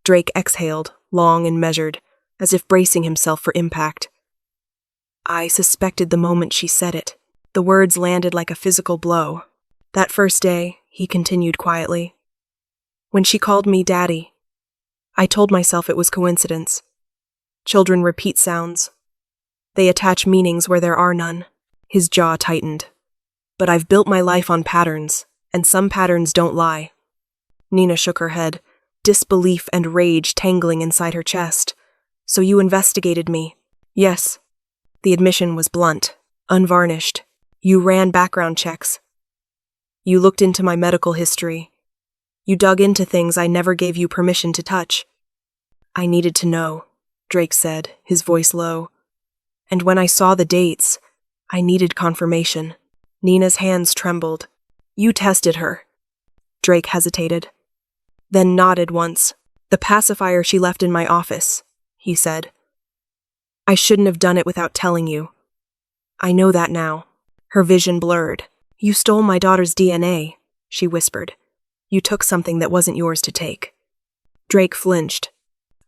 Speaker 1: Drake exhaled, long and measured, as if bracing himself for impact. I suspected the moment she said it. The words landed like a physical blow. That first day, he continued quietly. When she called me Daddy, I told myself it was coincidence. Children repeat sounds. They attach meanings where there are none. His jaw tightened. But I've built my life on patterns, and some patterns don't lie. Nina shook her head, disbelief and rage tangling inside her chest. So you investigated me? Yes. The admission was blunt, unvarnished. You ran background checks. You looked into my medical history. You dug into things I never gave you permission to touch. I needed to know, Drake said, his voice low. And when I saw the dates, I needed confirmation. Nina's hands trembled. You tested her. Drake hesitated, then nodded once. The pacifier she left in my office, he said. I shouldn't have done it without telling you. I know that now. Her vision blurred. You stole my daughter's DNA, she whispered. You took something that wasn't yours to take. Drake flinched.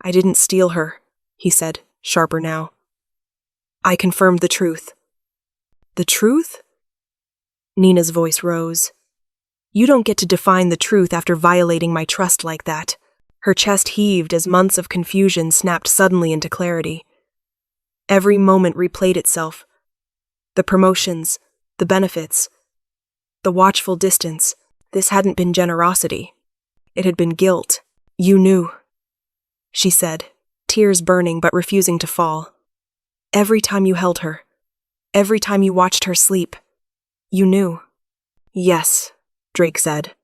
Speaker 1: I didn't steal her, he said, sharper now. I confirmed the truth. The truth? Nina's voice rose. You don't get to define the truth after violating my trust like that. Her chest heaved as months of confusion snapped suddenly into clarity. Every moment replayed itself. The promotions, the benefits, the watchful distance. This hadn't been generosity. It had been guilt. You knew, she said, tears burning but refusing to fall. Every time you held her, every time you watched her sleep, you knew. Yes, Drake said.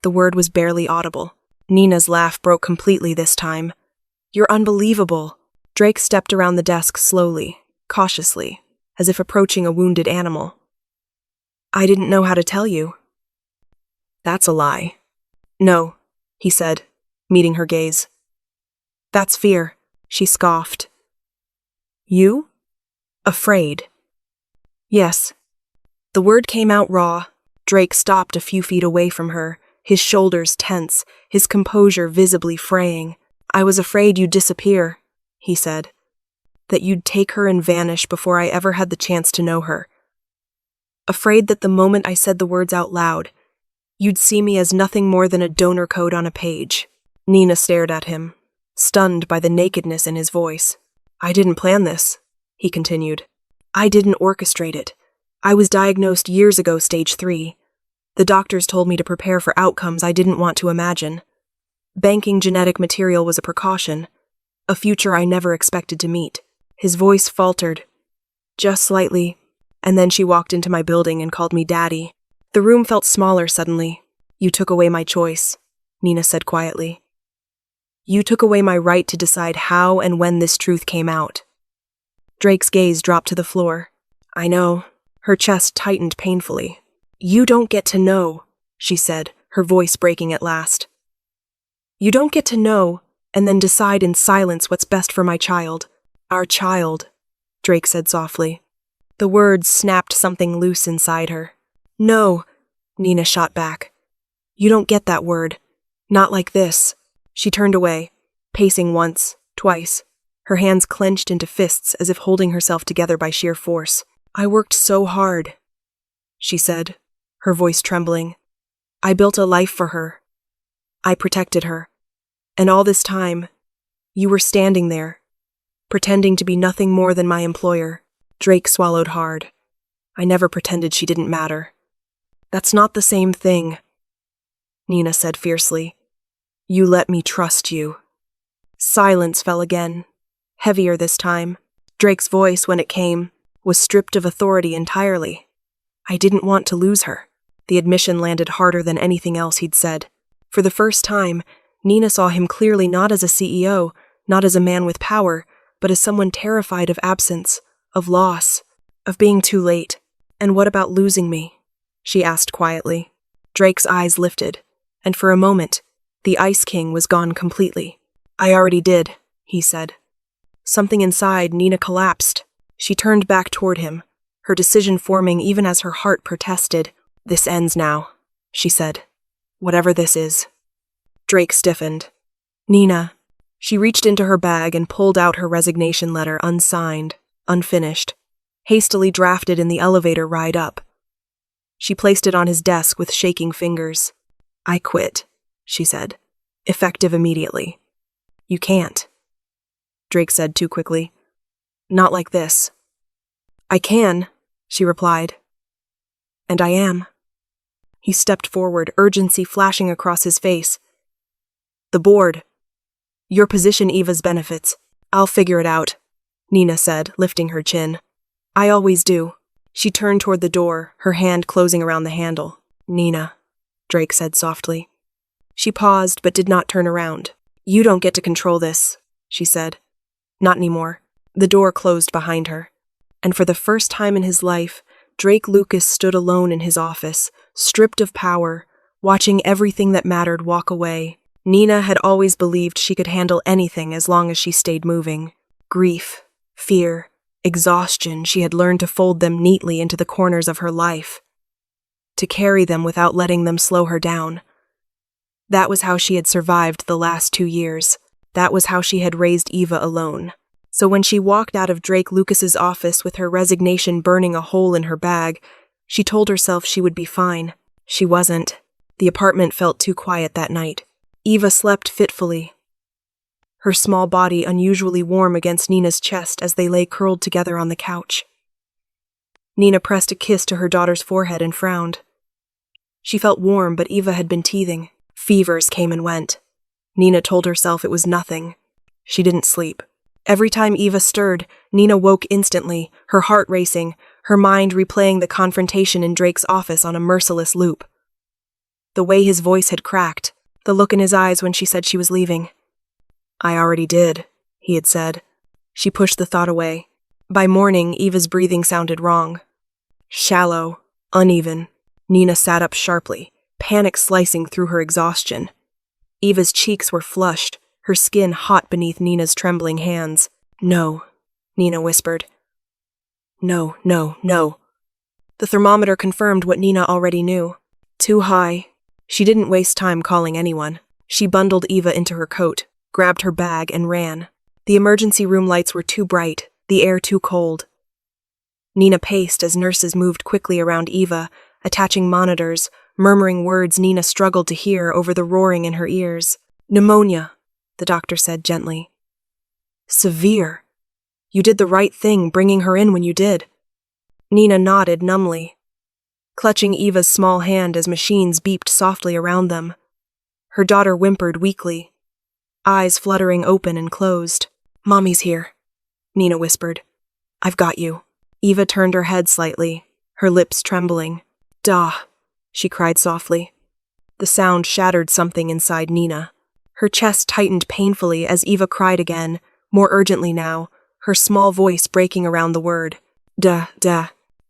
Speaker 1: The word was barely audible. Nina's laugh broke completely this time. You're unbelievable. Drake stepped around the desk slowly, cautiously, as if approaching a wounded animal. I didn't know how to tell you. That's a lie. No, he said, meeting her gaze. That's fear, she scoffed. You? Afraid. Yes. The word came out raw. Drake stopped a few feet away from her, his shoulders tense, his composure visibly fraying. I was afraid you'd disappear, he said. That you'd take her and vanish before I ever had the chance to know her. Afraid that the moment I said the words out loud, you'd see me as nothing more than a donor code on a page. Nina stared at him, stunned by the nakedness in his voice. I didn't plan this, he continued. I didn't orchestrate it. I was diagnosed years ago, stage 3. The doctors told me to prepare for outcomes I didn't want to imagine. Banking genetic material was a precaution, a future I never expected to meet. His voice faltered, just slightly, and then she walked into my building and called me Daddy. The room felt smaller suddenly. You took away my choice, Nina said quietly. You took away my right to decide how and when this truth came out. Drake's gaze dropped to the floor. I know. Her chest tightened painfully. You don't get to know, she said, her voice breaking at last. You don't get to know and then decide in silence what's best for my child. Our child, Drake said softly. The words snapped something loose inside her. No, Nina shot back. You don't get that word. Not like this. She turned away, pacing once, twice, her hands clenched into fists as if holding herself together by sheer force. I worked so hard, she said, her voice trembling. I built a life for her. I protected her. And all this time, you were standing there, pretending to be nothing more than my employer. Drake swallowed hard. I never pretended she didn't matter. That's not the same thing, Nina said fiercely. You let me trust you. Silence fell again, heavier this time. Drake's voice, when it came, was stripped of authority entirely. I didn't want to lose her. The admission landed harder than anything else he'd said. For the first time, Nina saw him clearly not as a CEO, not as a man with power, but as someone terrified of absence, of loss, of being too late. And what about losing me? She asked quietly. Drake's eyes lifted, and for a moment, the Ice King was gone completely. I already did, he said. Something inside Nina collapsed. She turned back toward him, her decision forming even as her heart protested. "This ends now," she said. "Whatever this is." Drake stiffened. "Nina." She reached into her bag and pulled out her resignation letter, unsigned, unfinished, hastily drafted in the elevator ride up. She placed it on his desk with shaking fingers. "I quit," she said, "effective immediately." "You can't," Drake said too quickly. "Not like this." "I can," she replied. "And I am." He stepped forward, urgency flashing across his face. "The board. Your position Eva's benefits. I'll figure it out," Nina said, lifting her chin. "I always do." She turned toward the door, her hand closing around the handle. "Nina," Drake said softly. She paused but did not turn around. "You don't get to control this," she said. "Not anymore." The door closed behind her. And for the first time in his life, Drake Lucas stood alone in his office, stripped of power, watching everything that mattered walk away. Nina had always believed she could handle anything as long as she stayed moving. Grief, fear, exhaustion, she had learned to fold them neatly into the corners of her life, to carry them without letting them slow her down. That was how she had survived the last 2 years. That was how she had raised Eva alone. So when she walked out of Drake Lucas's office with her resignation burning a hole in her bag, she told herself she would be fine. She wasn't. The apartment felt too quiet that night. Eva slept fitfully, her small body unusually warm against Nina's chest as they lay curled together on the couch. Nina pressed a kiss to her daughter's forehead and frowned. She felt warm, but Eva had been teething. Fevers came and went. Nina told herself it was nothing. She didn't sleep. Every time Eva stirred, Nina woke instantly, her heart racing, her mind replaying the confrontation in Drake's office on a merciless loop. The way his voice had cracked, the look in his eyes when she said she was leaving. "I already did," he had said. She pushed the thought away. By morning, Eva's breathing sounded wrong. Shallow, uneven. Nina sat up sharply, panic slicing through her exhaustion. Eva's cheeks were flushed, her skin hot beneath Nina's trembling hands. "No," Nina whispered. "No, no, no." The thermometer confirmed what Nina already knew. Too high. She didn't waste time calling anyone. She bundled Eva into her coat, grabbed her bag, and ran. The emergency room lights were too bright, the air too cold. Nina paced as nurses moved quickly around Eva, attaching monitors, murmuring words Nina struggled to hear over the roaring in her ears. "Pneumonia," the doctor said gently. "Severe. You did the right thing bringing her in when you did." Nina nodded numbly, clutching Eva's small hand as machines beeped softly around them. Her daughter whimpered weakly, eyes fluttering open and closed. "Mommy's here," Nina whispered. "I've got you." Eva turned her head slightly, her lips trembling. "Duh," she cried softly. The sound shattered something inside Nina. Her chest tightened painfully as Eva cried again, more urgently now, her small voice breaking around the word. "Duh, duh."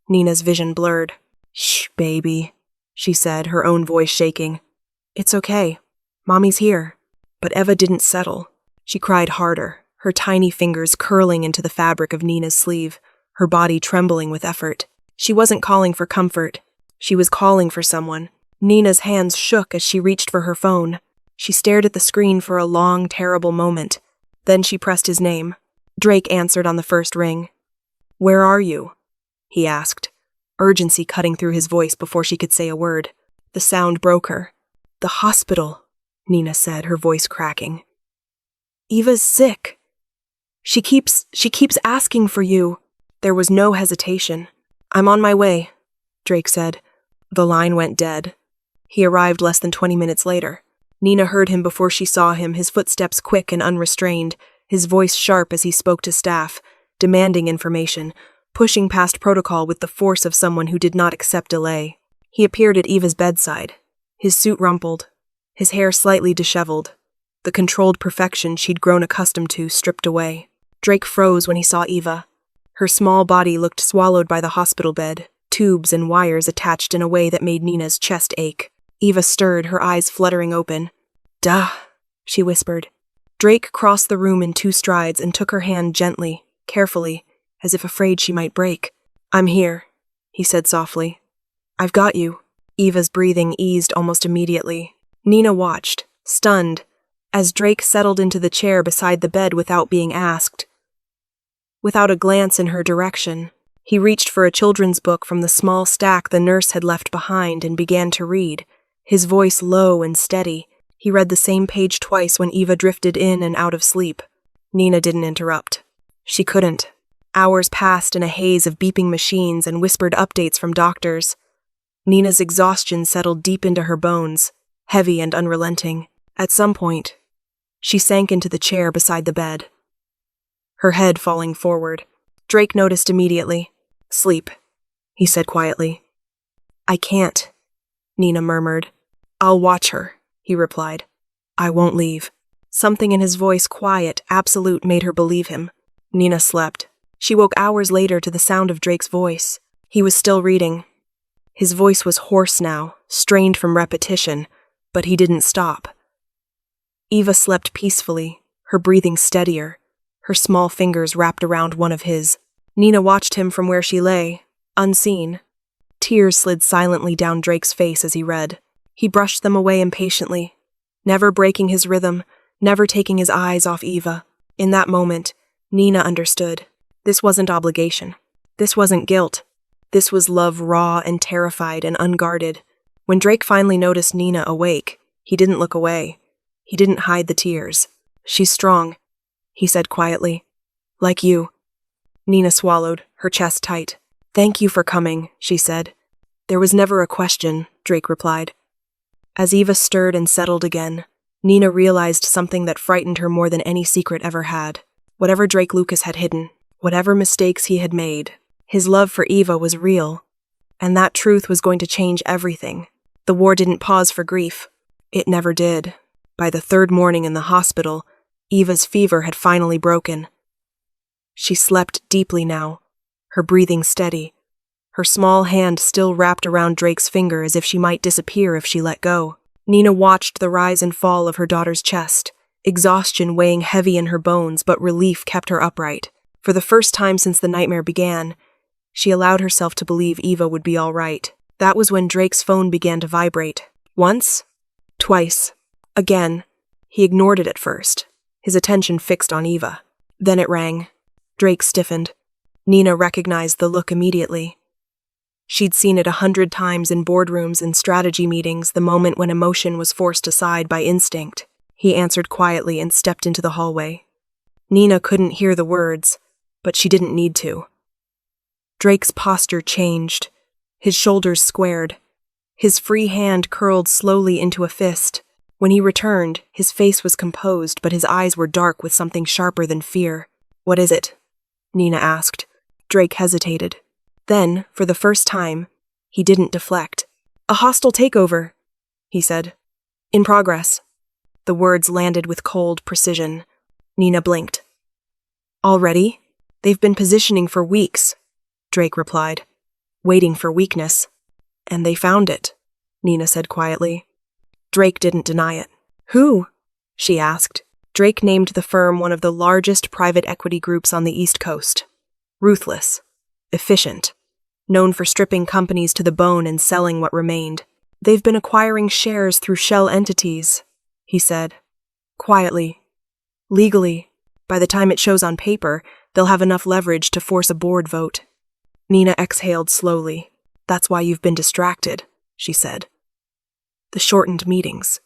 Speaker 1: Nina's vision blurred. "Shh, baby," she said, her own voice shaking. "It's okay. Mommy's here." But Eva didn't settle. She cried harder, her tiny fingers curling into the fabric of Nina's sleeve, her body trembling with effort. She wasn't calling for comfort. She was calling for someone. Nina's hands shook as she reached for her phone. She stared at the screen for a long, terrible moment. Then she pressed his name. Drake answered on the first ring. "Where are you?" he asked, urgency cutting through his voice before she could say a word. The sound broke her. "The hospital," Nina said, her voice cracking. "Eva's sick. She keeps asking for you." There was no hesitation. "I'm on my way," Drake said. The line went dead. He arrived less than 20 minutes later. Nina heard him before she saw him, his footsteps quick and unrestrained, his voice sharp as he spoke to staff, demanding information, pushing past protocol with the force of someone who did not accept delay. He appeared at Eva's bedside, his suit rumpled, his hair slightly disheveled, the controlled perfection she'd grown accustomed to stripped away. Drake froze when he saw Eva. Her small body looked swallowed by the hospital bed, tubes and wires attached in a way that made Nina's chest ache. Eva stirred, her eyes fluttering open. "Duh," she whispered. Drake crossed the room in 2 strides and took her hand gently, carefully, as if afraid she might break. "I'm here," he said softly. "I've got you." Eva's breathing eased almost immediately. Nina watched, stunned, as Drake settled into the chair beside the bed without being asked. Without a glance in her direction, he reached for a children's book from the small stack the nurse had left behind and began to read, his voice low and steady. He read the same page twice when Eva drifted in and out of sleep. Nina didn't interrupt. She couldn't. Hours passed in a haze of beeping machines and whispered updates from doctors. Nina's exhaustion settled deep into her bones, heavy and unrelenting. At some point, she sank into the chair beside the bed, her head falling forward. Drake noticed immediately. "Sleep," he said quietly. "I can't," Nina murmured. "I'll watch her," he replied. "I won't leave." Something in his voice, quiet, absolute, made her believe him. Nina slept. She woke hours later to the sound of Drake's voice. He was still reading. His voice was hoarse now, strained from repetition, but he didn't stop. Eva slept peacefully, her breathing steadier, her small fingers wrapped around one of his. Nina watched him from where she lay, unseen. Tears slid silently down Drake's face as he read. He brushed them away impatiently, never breaking his rhythm, never taking his eyes off Eva. In that moment, Nina understood. This wasn't obligation. This wasn't guilt. This was love, raw and terrified and unguarded. When Drake finally noticed Nina awake, he didn't look away. He didn't hide the tears. "She's strong," he said quietly. "Like you." Nina swallowed, her chest tight. "Thank you for coming," she said. "There was never a question," Drake replied. As Eva stirred and settled again, Nina realized something that frightened her more than any secret ever had. Whatever Drake Lucas had hidden, whatever mistakes he had made, his love for Eva was real. And that truth was going to change everything. The war didn't pause for grief. It never did. By the 3rd morning in the hospital, Eva's fever had finally broken. She slept deeply now, her breathing steady, her small hand still wrapped around Drake's finger as if she might disappear if she let go. Nina watched the rise and fall of her daughter's chest, exhaustion weighing heavy in her bones, but relief kept her upright. For the first time since the nightmare began, she allowed herself to believe Eva would be all right. That was when Drake's phone began to vibrate. Once, twice, again. He ignored it at first, his attention fixed on Eva. Then it rang. Drake stiffened. Nina recognized the look immediately. She'd seen it 100 times in boardrooms and strategy meetings, the moment when emotion was forced aside by instinct. He answered quietly and stepped into the hallway. Nina couldn't hear the words, but she didn't need to. Drake's posture changed. His shoulders squared. His free hand curled slowly into a fist. When he returned, his face was composed, but his eyes were dark with something sharper than fear. "What is it?" Nina asked. Drake hesitated. Then, for the first time, he didn't deflect. "A hostile takeover," he said. "In progress." The words landed with cold precision. Nina blinked. "Already? They've been positioning for weeks," Drake replied. "Waiting for weakness. And they found it," Nina said quietly. Drake didn't deny it. "Who?" she asked. Drake named the firm one of the largest private equity groups on the East Coast. Ruthless. Efficient. Known for stripping companies to the bone and selling what remained. "They've been acquiring shares through shell entities," he said. Quietly. "Legally. By the time it shows on paper, they'll have enough leverage to force a board vote." Nina exhaled slowly. "That's why you've been distracted," she said. "The shortened meetings.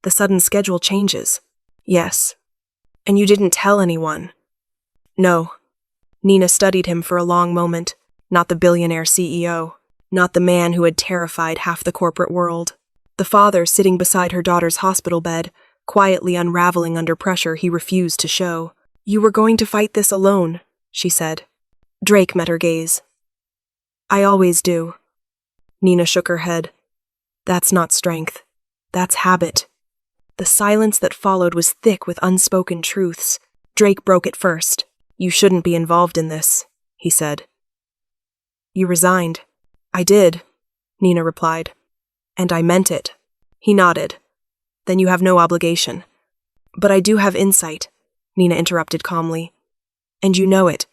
Speaker 1: The sudden schedule changes." "Yes. And you didn't tell anyone?" "No." Nina studied him for a long moment. Not the billionaire CEO. Not the man who had terrified half the corporate world. The father sitting beside her daughter's hospital bed, quietly unraveling under pressure he refused to show. "You were going to fight this alone," she said. Drake met her gaze. "I always do." Nina shook her head. "That's not strength. That's habit." The silence that followed was thick with unspoken truths. Drake broke it first. "You shouldn't be involved in this," he said. "You resigned." "I did," Nina replied. "And I meant it." He nodded. "Then you have no obligation." But I do have insight, Nina interrupted calmly. And you know it.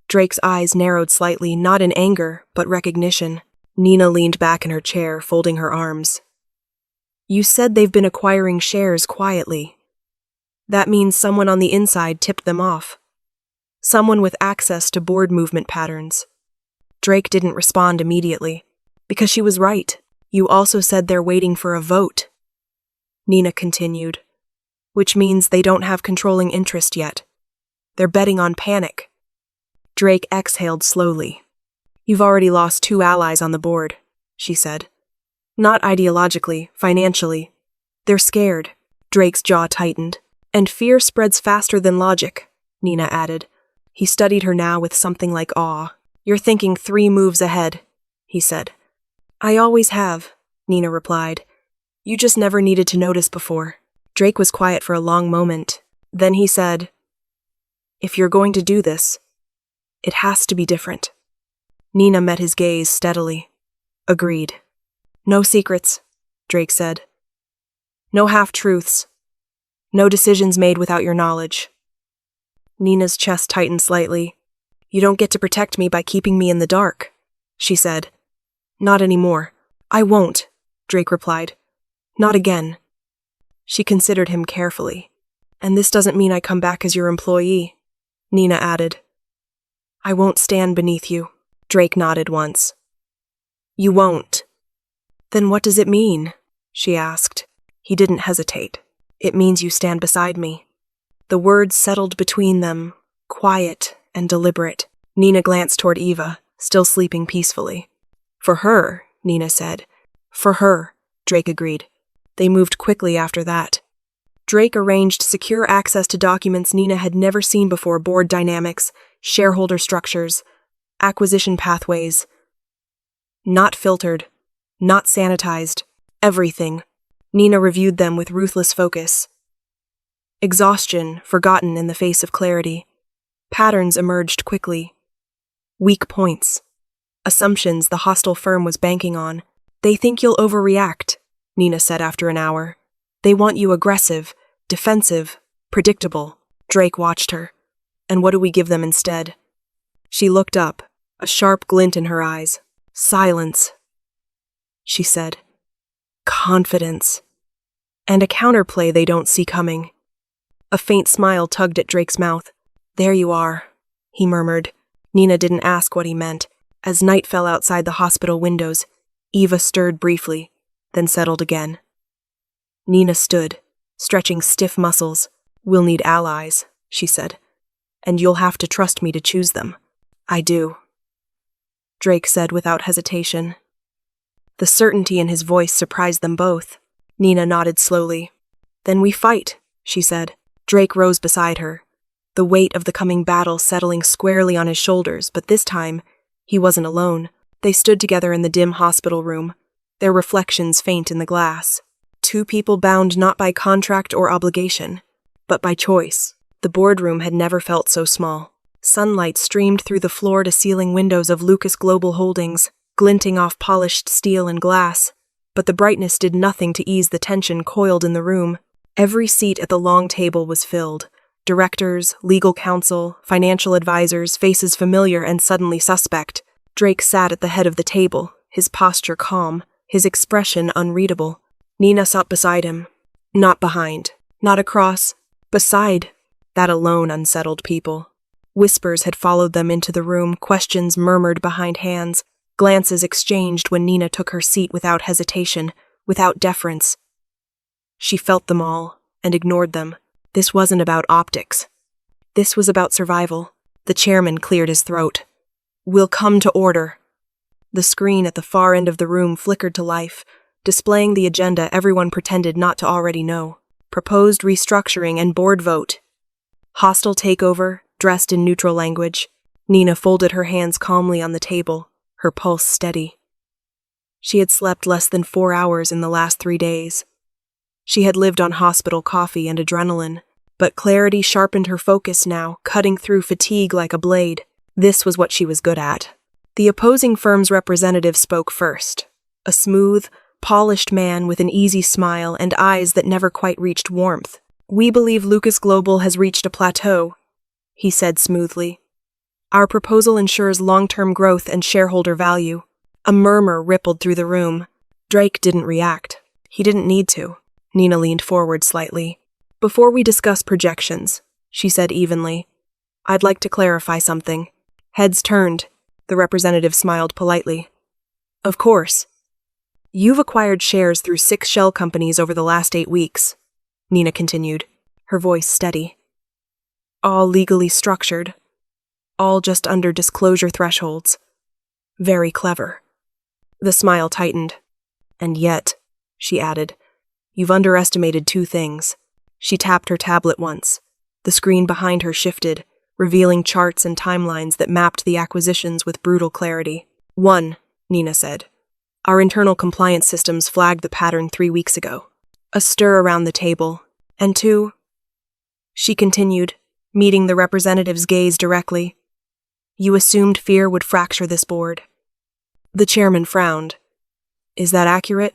Speaker 1: Drake's eyes narrowed slightly, not in anger, but recognition. Nina leaned back in her chair, folding her arms. You said they've been acquiring shares quietly. That means someone on the inside tipped them off. Someone with access to board movement patterns. Drake didn't respond immediately, because she was right. You also said they're waiting for a vote. Nina continued, which means they don't have controlling interest yet. They're betting on panic. Drake exhaled slowly. You've already lost 2 allies on the board, she said. Not ideologically, financially. They're scared. Drake's jaw tightened. And fear spreads faster than logic, Nina added. He studied her now with something like awe. You're thinking 3 moves ahead, he said. I always have, Nina replied. You just never needed to notice before. Drake was quiet for a long moment. Then he said, If you're going to do this, it has to be different. Nina met his gaze steadily. Agreed. No secrets, Drake said. No half-truths. No decisions made without your knowledge. Nina's chest tightened slightly. You don't get to protect me by keeping me in the dark, she said. Not anymore. I won't, Drake replied. Not again. She considered him carefully. And this doesn't mean I come back as your employee, Nina added. I won't stand beneath you, Drake nodded once. You won't. Then what does it mean? She asked. He didn't hesitate. It means you stand beside me. The words settled between them, quiet and deliberate. Nina glanced toward Eva, still sleeping peacefully. For her, Nina said. For her, Drake agreed. They moved quickly after that. Drake arranged secure access to documents Nina had never seen before: board dynamics, shareholder structures, acquisition pathways. Not filtered, not sanitized, everything. Nina reviewed them with ruthless focus. Exhaustion forgotten in the face of clarity. Patterns emerged quickly. Weak points. Assumptions the hostile firm was banking on. They think you'll overreact, Nina said after an hour. They want you aggressive, defensive, predictable. Drake watched her. And what do we give them instead? She looked up, a sharp glint in her eyes. Silence, she said. Confidence. And a counterplay they don't see coming. A faint smile tugged at Drake's mouth. There you are, he murmured. Nina didn't ask what he meant. As night fell outside the hospital windows, Eva stirred briefly, then settled again. Nina stood, stretching stiff muscles. We'll need allies, she said. And you'll have to trust me to choose them. I do, Drake said without hesitation. The certainty in his voice surprised them both. Nina nodded slowly. Then we fight, she said. Drake rose beside her, the weight of the coming battle settling squarely on his shoulders, but this time, he wasn't alone. They stood together in the dim hospital room, their reflections faint in the glass. 2 people bound not by contract or obligation, but by choice. The boardroom had never felt so small. Sunlight streamed through the floor-to-ceiling windows of Lucas Global Holdings, glinting off polished steel and glass, but the brightness did nothing to ease the tension coiled in the room. Every seat at the long table was filled. Directors, legal counsel, financial advisors, faces familiar and suddenly suspect. Drake sat at the head of the table, his posture calm, his expression unreadable. Nina sat beside him. Not behind, not across, beside. That alone unsettled people. Whispers had followed them into the room, questions murmured behind hands, glances exchanged when Nina took her seat without hesitation, without deference. She felt them all, and ignored them. This wasn't about optics. This was about survival. The chairman cleared his throat. We'll come to order. The screen at the far end of the room flickered to life, displaying the agenda everyone pretended not to already know. Proposed restructuring and board vote. Hostile takeover, dressed in neutral language. Nina folded her hands calmly on the table, her pulse steady. She had slept less than 4 hours in the last 3 days. She had lived on hospital coffee and adrenaline, but clarity sharpened her focus now, cutting through fatigue like a blade. This was what she was good at. The opposing firm's representative spoke first. A smooth, polished man with an easy smile and eyes that never quite reached warmth. "We believe Lucas Global has reached a plateau," he said smoothly. "Our proposal ensures long-term growth and shareholder value." A murmur rippled through the room. Drake didn't react. He didn't need to. Nina leaned forward slightly. "Before we discuss projections," she said evenly, "I'd like to clarify something." Heads turned. The representative smiled politely. "Of course. You've acquired shares through 6 shell companies over the last 8 weeks, Nina continued, her voice steady. All legally structured. All just under disclosure thresholds. Very clever. The smile tightened. And yet, she added, you've underestimated 2 things. She tapped her tablet once. The screen behind her shifted, revealing charts and timelines that mapped the acquisitions with brutal clarity. 1, Nina said. Our internal compliance systems flagged the pattern 3 weeks ago. A stir around the table. And 2, she continued, meeting the representative's gaze directly. You assumed fear would fracture this board. The chairman frowned. Is that accurate?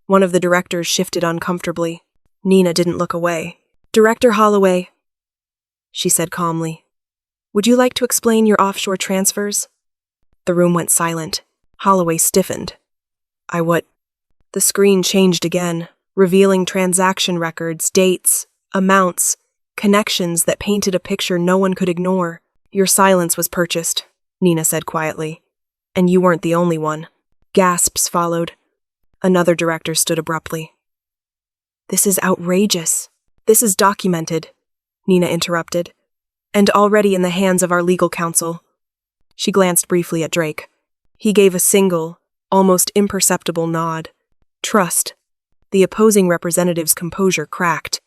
Speaker 1: One of the directors shifted uncomfortably. Nina didn't look away. Director Holloway, she said calmly. Would you like to explain your offshore transfers? The room went silent. Holloway stiffened. The screen changed again, revealing transaction records, dates, amounts, connections that painted a picture no one could ignore. Your silence was purchased, Nina said quietly. And you weren't the only one. Gasps followed. Another director stood abruptly. This is outrageous. This is documented, Nina interrupted, and already in the hands of our legal counsel. She glanced briefly at Drake. He gave a single, almost imperceptible nod. Trust. The opposing representative's composure cracked.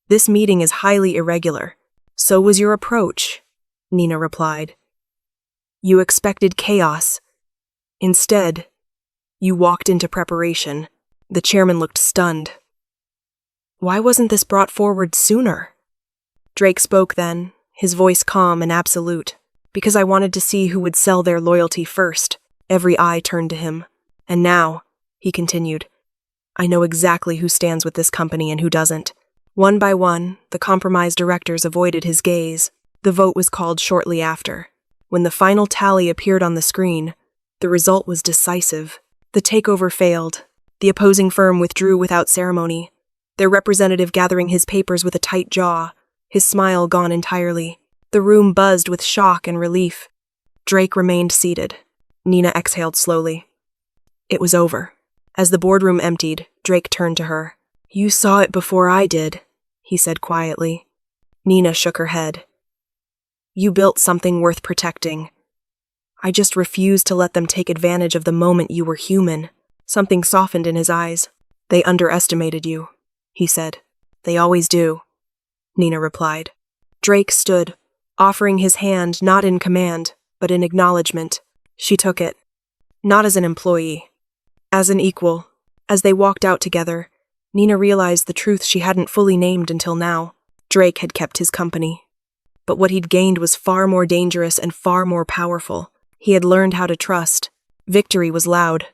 Speaker 1: This meeting is highly irregular. So was your approach, Nina replied. You expected chaos. Instead, you walked into preparation. The chairman looked stunned. Why wasn't this brought forward sooner? Drake spoke then, his voice calm and absolute. Because I wanted to see who would sell their loyalty first. Every eye turned to him. And now, he continued, I know exactly who stands with this company and who doesn't. One by one, the compromised directors avoided his gaze. The vote was called shortly after. When the final tally appeared on the screen, the result was decisive. The takeover failed. The opposing firm withdrew without ceremony, their representative gathering his papers with a tight jaw, his smile gone entirely. The room buzzed with shock and relief. Drake remained seated. Nina exhaled slowly. It was over. As the boardroom emptied, Drake turned to her. You saw it before I did, he said quietly. Nina shook her head. You built something worth protecting. I just refused to let them take advantage of the moment you were human. Something softened in his eyes. They underestimated you, he said. They always do, Nina replied. Drake stood, offering his hand not in command, but in acknowledgement. She took it, not as an employee, as an equal. As they walked out together, Nina realized the truth she hadn't fully named until now. Drake had kept his company. But what he'd gained was far more dangerous and far more powerful. He had learned how to trust. Victory was loud.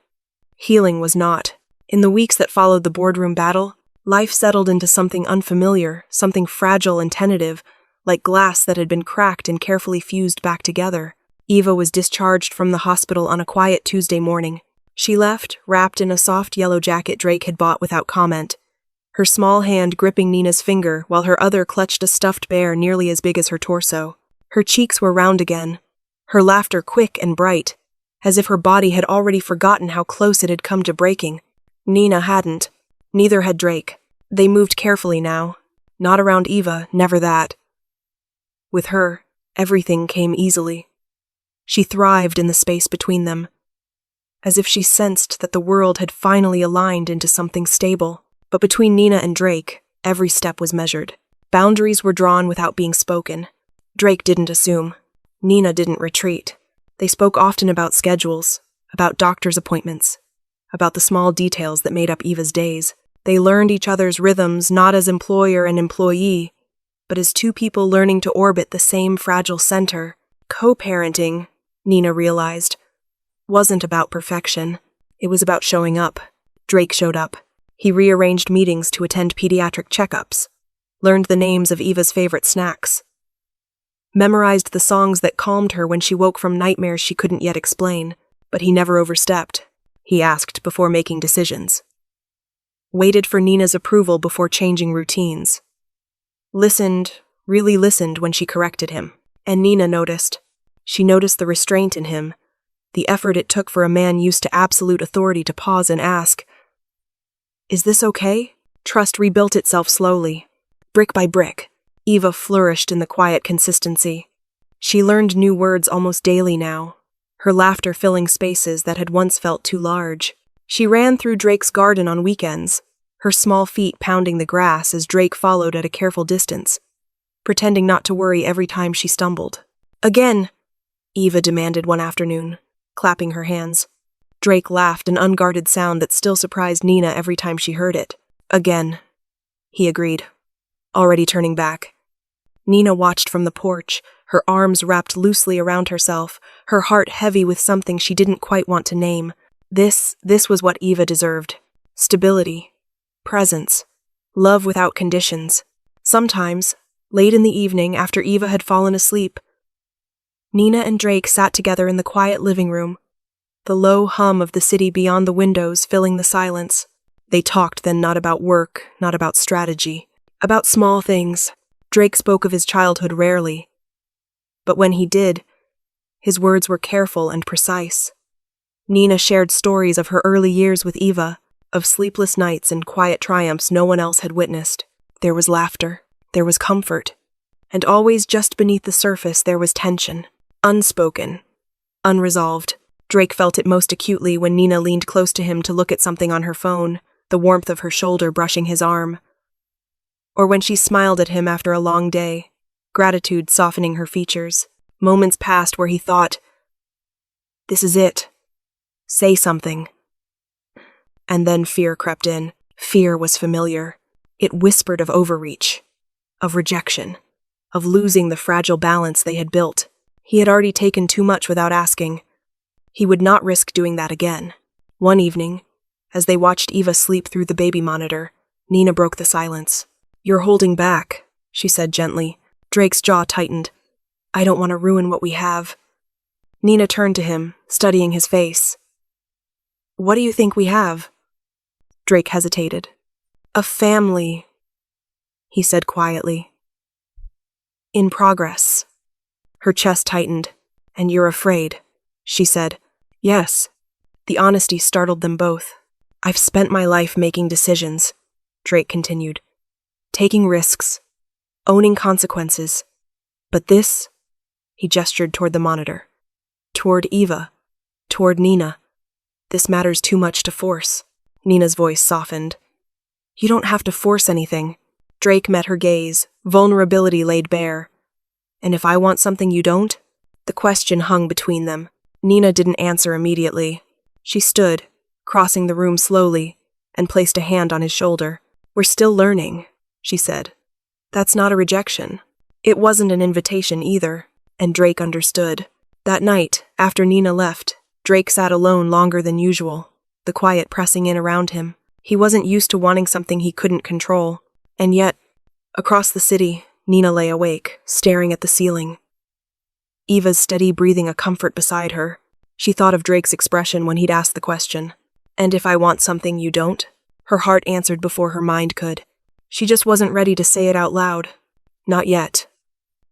Speaker 1: Healing was not. In the weeks that followed the boardroom battle, life settled into something unfamiliar, something fragile and tentative, like glass that had been cracked and carefully fused back together. Eva was discharged from the hospital on a quiet Tuesday morning. She left, wrapped in a soft yellow jacket Drake had bought without comment, her small hand gripping Nina's finger while her other clutched a stuffed bear nearly as big as her torso. Her cheeks were round again, her laughter quick and bright, as if her body had already forgotten how close it had come to breaking. Nina hadn't. Neither had Drake. They moved carefully now. Not around Eva, never that. With her, everything came easily. She thrived in the space between them, as if she sensed that the world had finally aligned into something stable. But between Nina and Drake, every step was measured. Boundaries were drawn without being spoken. Drake didn't assume. Nina didn't retreat. They spoke often about schedules, about doctor's appointments, about the small details that made up Eva's days. They learned each other's rhythms not as employer and employee, but as 2 people learning to orbit the same fragile center. Co-parenting, Nina realized, wasn't about perfection. It was about showing up. Drake showed up. He rearranged meetings to attend pediatric checkups. learned the names of Eva's favorite snacks, memorized the songs that calmed her when she woke from nightmares she couldn't yet explain, but he never overstepped, he asked before making decisions. Waited for Nina's approval before changing routines. Listened, really listened when she corrected him. And Nina noticed. She noticed the restraint in him, the effort it took for a man used to absolute authority to pause and ask, "Is this okay?" Trust rebuilt itself slowly. Brick by brick, Eva flourished in the quiet consistency. She learned new words almost daily now, her laughter filling spaces that had once felt too large. She ran through Drake's garden on weekends, her small feet pounding the grass as Drake followed at a careful distance, pretending not to worry every time she stumbled. "Again," Eva demanded one afternoon, clapping her hands. Drake laughed, an unguarded sound that still surprised Nina every time she heard it. "Again," he agreed, already turning back. Nina watched from the porch, her arms wrapped loosely around herself, her heart heavy with something she didn't quite want to name. This was what Eva deserved. Stability, presence, love without conditions. Sometimes, late in the evening after Eva had fallen asleep, Nina and Drake sat together in the quiet living room, the low hum of the city beyond the windows filling the silence. They talked then not about work, not about strategy, about small things. Drake spoke of his childhood rarely, but when he did, his words were careful and precise. Nina shared stories of her early years with Eva, of sleepless nights and quiet triumphs no one else had witnessed. There was laughter, there was comfort, and always just beneath the surface there was tension, unspoken, unresolved. Drake felt it most acutely when Nina leaned close to him to look at something on her phone, the warmth of her shoulder brushing his arm. Or when she smiled at him after a long day, gratitude softening her features. Moments passed where he thought, "This is it. Say something." And then fear crept in. Fear was familiar. It whispered of overreach, of rejection, of losing the fragile balance they had built. He had already taken too much without asking. He would not risk doing that again. One evening, as they watched Eva sleep through the baby monitor, Nina broke the silence. "You're holding back," she said gently. Drake's jaw tightened. "I don't want to ruin what we have." Nina turned to him, studying his face. "What do you think we have?" Drake hesitated. "A family," he said quietly. "In progress." Her chest tightened. "And you're afraid," she said. "Yes." The honesty startled them both. "I've spent my life making decisions," Drake continued. "Taking risks, owning consequences. But this," he gestured toward the monitor. "Toward Eva. Toward Nina. This matters too much to force." Nina's voice softened. "You don't have to force anything." Drake met her gaze, vulnerability laid bare. "And if I want something you don't?" The question hung between them. Nina didn't answer immediately. She stood, crossing the room slowly, and placed a hand on his shoulder. "We're still learning," she said. "That's not a rejection. It wasn't an invitation either." And Drake understood. That night, after Nina left, Drake sat alone longer than usual, the quiet pressing in around him. He wasn't used to wanting something he couldn't control. And yet, across the city, Nina lay awake, staring at the ceiling. Eva's steady breathing a comfort beside her. She thought of Drake's expression when he'd asked the question. "And if I want something you don't?" Her heart answered before her mind could. She just wasn't ready to say it out loud. Not yet.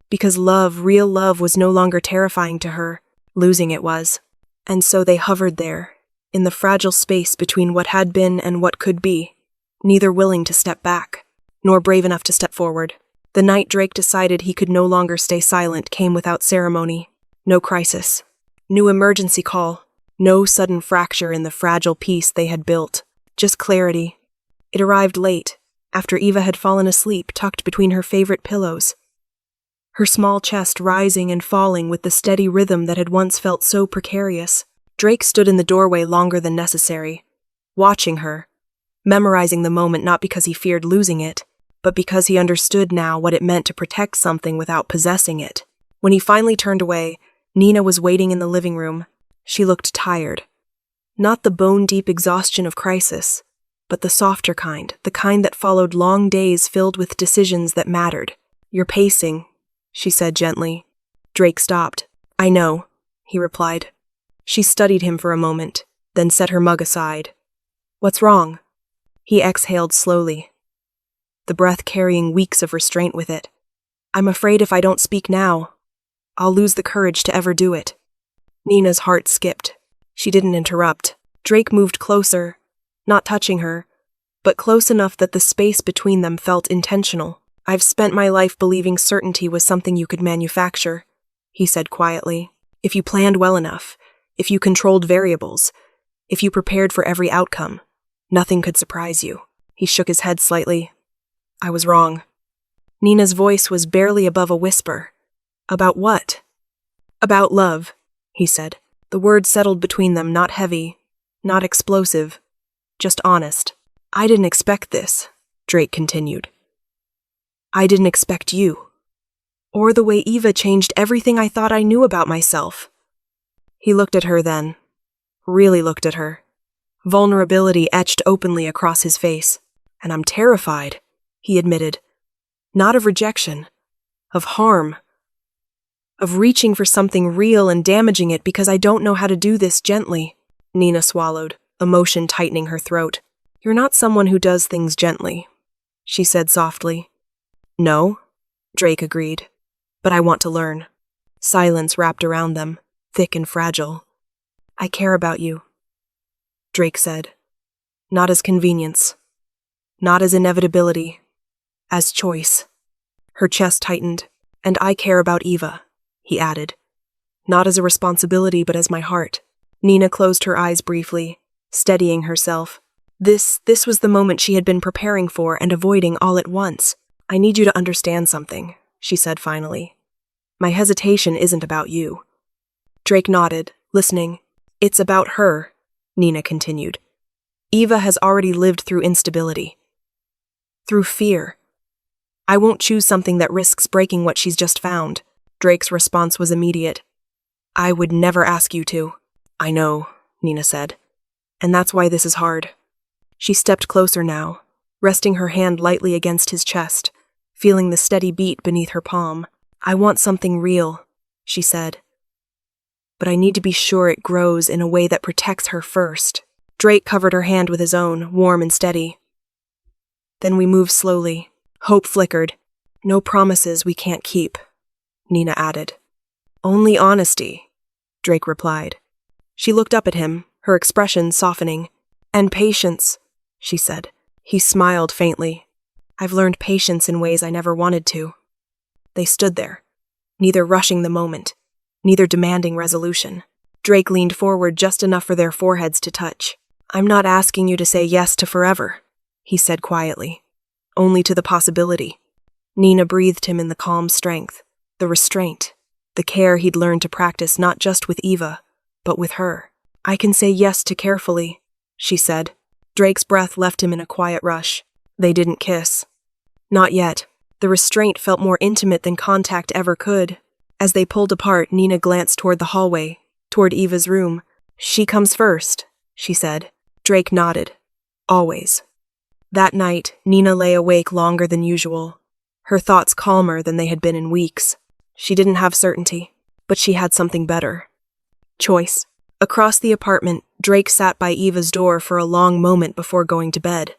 Speaker 1: Because love, real love, was no longer terrifying to her. Losing it was. And so they hovered there, in the fragile space between what had been and what could be, neither willing to step back, nor brave enough to step forward. The night Drake decided he could no longer stay silent came without ceremony. No crisis. No emergency call. No sudden fracture in the fragile peace they had built. Just clarity. It arrived late, after Eva had fallen asleep tucked between her favorite pillows, her small chest rising and falling with the steady rhythm that had once felt so precarious. Drake stood in the doorway longer than necessary, watching her, memorizing the moment not because he feared losing it, but because he understood now what it meant to protect something without possessing it. When he finally turned away, Nina was waiting in the living room. She looked tired. Not the bone-deep exhaustion of crisis, but the softer kind, the kind that followed long days filled with decisions that mattered. "You're pacing," she said gently. Drake stopped. "I know," he replied. She studied him for a moment, then set her mug aside. "What's wrong?" He exhaled slowly, the breath carrying weeks of restraint with it. "I'm afraid if I don't speak now, I'll lose the courage to ever do it." Nina's heart skipped. She didn't interrupt. Drake moved closer, not touching her, but close enough that the space between them felt intentional. "I've spent my life believing certainty was something you could manufacture," he said quietly. "If you planned well enough, if you controlled variables, if you prepared for every outcome, nothing could surprise you." He shook his head slightly. "I was wrong." Nina's voice was barely above a whisper. "About what?" "About love," he said. The word settled between them, not heavy, not explosive, just honest. "I didn't expect this," Drake continued. "I didn't expect you. Or the way Eva changed everything I thought I knew about myself." He looked at her then. Really looked at her. Vulnerability etched openly across his face. "And I'm terrified," he admitted. "Not of rejection, of harm, of reaching for something real and damaging it because I don't know how to do this gently." Nina swallowed, emotion tightening her throat. "You're not someone who does things gently," she said softly. "No," Drake agreed. "But I want to learn." Silence wrapped around them, thick and fragile. "I care about you," Drake said. "Not as convenience. Not as inevitability. As choice." Her chest tightened. "And I care about Eva," he added. "Not as a responsibility, but as my heart." Nina closed her eyes briefly, steadying herself. This was the moment she had been preparing for and avoiding all at once. "I need you to understand something," she said finally. "My hesitation isn't about you." Drake nodded, listening. "It's about her," Nina continued. "Eva has already lived through instability. Through fear. I won't choose something that risks breaking what she's just found." Drake's response was immediate. "I would never ask you to." "I know," Nina said. "And that's why this is hard." She stepped closer now, resting her hand lightly against his chest, feeling the steady beat beneath her palm. "I want something real," she said. "But I need to be sure it grows in a way that protects her first." Drake covered her hand with his own, warm and steady. Then we moved slowly. Hope flickered. "No promises we can't keep," Nina added. "Only honesty," Drake replied. She looked up at him, her expression softening. "And patience," she said. He smiled faintly. "I've learned patience in ways I never wanted to." They stood there, neither rushing the moment, neither demanding resolution. Drake leaned forward just enough for their foreheads to touch. "I'm not asking you to say yes to forever," he said quietly. "Only to the possibility." Nina breathed him in the calm strength, the restraint, the care he'd learned to practice not just with Eva, but with her. "I can say yes to carefully," she said. Drake's breath left him in a quiet rush. They didn't kiss. Not yet. The restraint felt more intimate than contact ever could. As they pulled apart, Nina glanced toward the hallway, toward Eva's room. "She comes first," she said. Drake nodded. "Always." That night, Nina lay awake longer than usual, her thoughts calmer than they had been in weeks. She didn't have certainty, but she had something better. Choice. Across the apartment, Drake sat by Eva's door for a long moment before going to bed,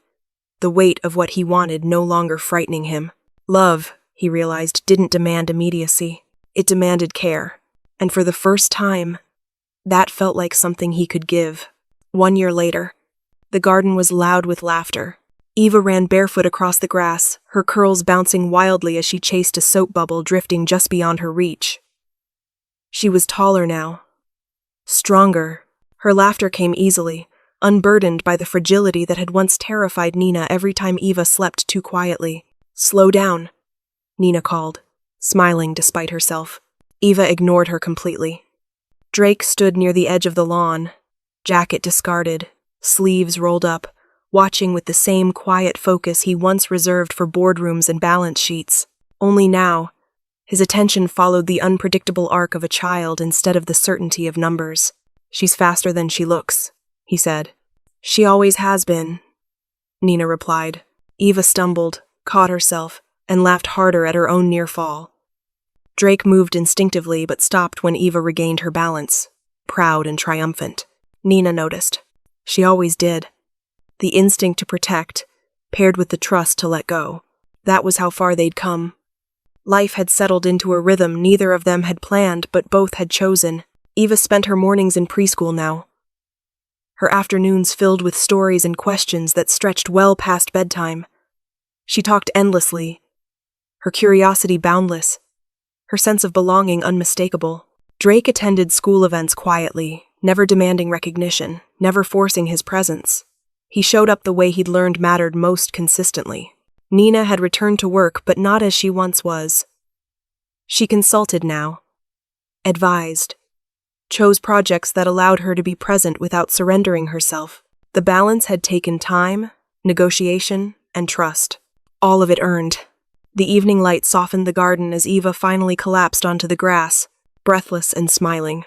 Speaker 1: the weight of what he wanted no longer frightening him. Love, he realized, didn't demand immediacy. It demanded care. And for the first time, that felt like something he could give. 1 year later, the garden was loud with laughter. Eva ran barefoot across the grass, her curls bouncing wildly as she chased a soap bubble drifting just beyond her reach. She was taller now, stronger. Her laughter came easily, unburdened by the fragility that had once terrified Nina every time Eva slept too quietly. "Slow down," Nina called, smiling despite herself. Eva ignored her completely. Drake stood near the edge of the lawn, jacket discarded, sleeves rolled up, watching with the same quiet focus he once reserved for boardrooms and balance sheets. Only now, his attention followed the unpredictable arc of a child instead of the certainty of numbers. "She's faster than she looks," he said. "She always has been. Nina replied. Eva stumbled, caught herself, and laughed harder at her own near fall. Drake moved instinctively but stopped when Eva regained her balance, proud and triumphant. Nina noticed. She always did. The instinct to protect, paired with the trust to let go. That was how far they'd come. Life had settled into a rhythm neither of them had planned, but both had chosen. Eva spent her mornings in preschool now. Her afternoons filled with stories and questions that stretched well past bedtime. She talked endlessly, her curiosity boundless, her sense of belonging unmistakable. Drake attended school events quietly, never demanding recognition, never forcing his presence. He showed up the way he'd learned mattered most consistently. Nina had returned to work, but not as she once was. She consulted now, advised, chose projects that allowed her to be present without surrendering herself. The balance had taken time, negotiation, and trust. All of it earned. The evening light softened the garden as Eva finally collapsed onto the grass, breathless and smiling.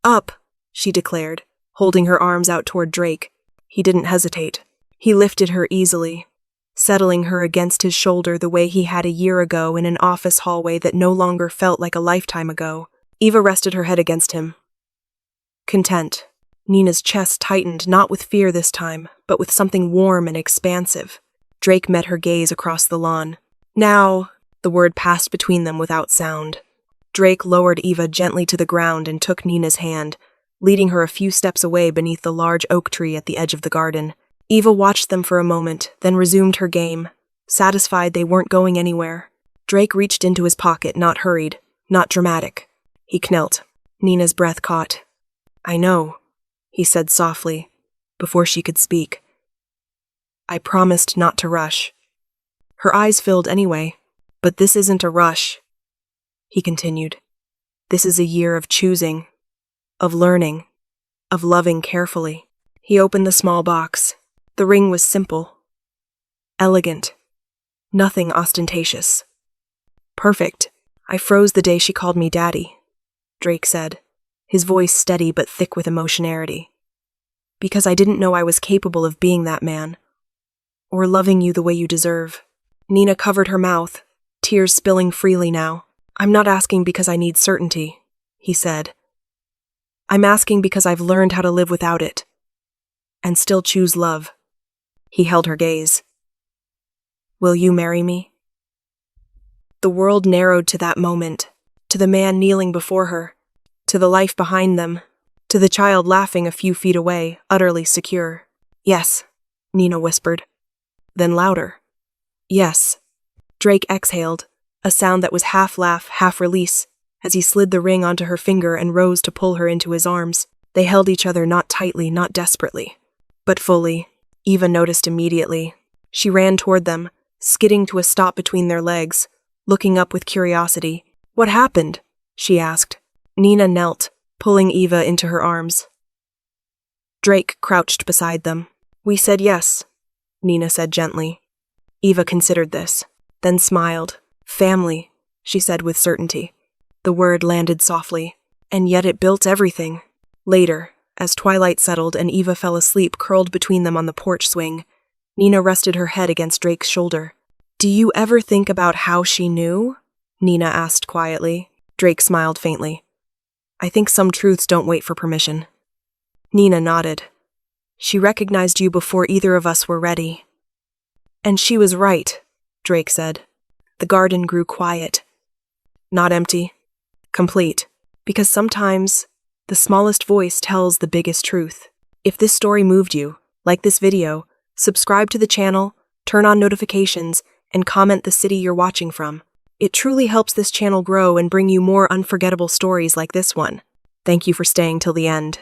Speaker 1: Up, she declared, holding her arms out toward Drake. He didn't hesitate. He lifted her easily, settling her against his shoulder the way he had a year ago in an office hallway that no longer felt like a lifetime ago. Eva rested her head against him. Content. Nina's chest tightened, not with fear this time, but with something warm and expansive. Drake met her gaze across the lawn. Now, the word passed between them without sound. Drake lowered Eva gently to the ground and took Nina's hand, leading her a few steps away beneath the large oak tree at the edge of the garden. Eva watched them for a moment, then resumed her game, satisfied they weren't going anywhere. Drake reached into his pocket, not hurried, not dramatic. He knelt. Nina's breath caught. I know, he said softly, before she could speak. I promised not to rush. Her eyes filled anyway. But this isn't a rush, he continued. This is a year of choosing, of learning, of loving carefully. He opened the small box. The ring was simple, elegant, nothing ostentatious. Perfect. I froze the day she called me Daddy, Drake said, his voice steady but thick with emotionality. Because I didn't know I was capable of being that man, or loving you the way you deserve. Nina covered her mouth, tears spilling freely now. I'm not asking because I need certainty, he said. I'm asking because I've learned how to live without it, and still choose love. He held her gaze. Will you marry me? The world narrowed to that moment, to the man kneeling before her, to the life behind them, to the child laughing a few feet away, utterly secure. Yes, Nina whispered. Then louder. Yes. Drake exhaled, a sound that was half laugh, half release, as he slid the ring onto her finger and rose to pull her into his arms. They held each other not tightly, not desperately, but fully. Eva noticed immediately. She ran toward them, skidding to a stop between their legs, looking up with curiosity. What happened? She asked. Nina knelt, pulling Eva into her arms. Drake crouched beside them. We said yes, Nina said gently. Eva considered this, then smiled. Family, she said with certainty. The word landed softly, and yet it built everything. Later, as twilight settled and Eva fell asleep curled between them on the porch swing, Nina rested her head against Drake's shoulder. Do you ever think about how she knew? Nina asked quietly. Drake smiled faintly. I think some truths don't wait for permission. Nina nodded. She recognized you before either of us were ready. And she was right, Drake said. The garden grew quiet. Not empty. Complete. Because sometimes the smallest voice tells the biggest truth. If this story moved you, like this video, subscribe to the channel, turn on notifications, and comment the city you're watching from. It truly helps this channel grow and bring you more unforgettable stories like this one. Thank you for staying till the end.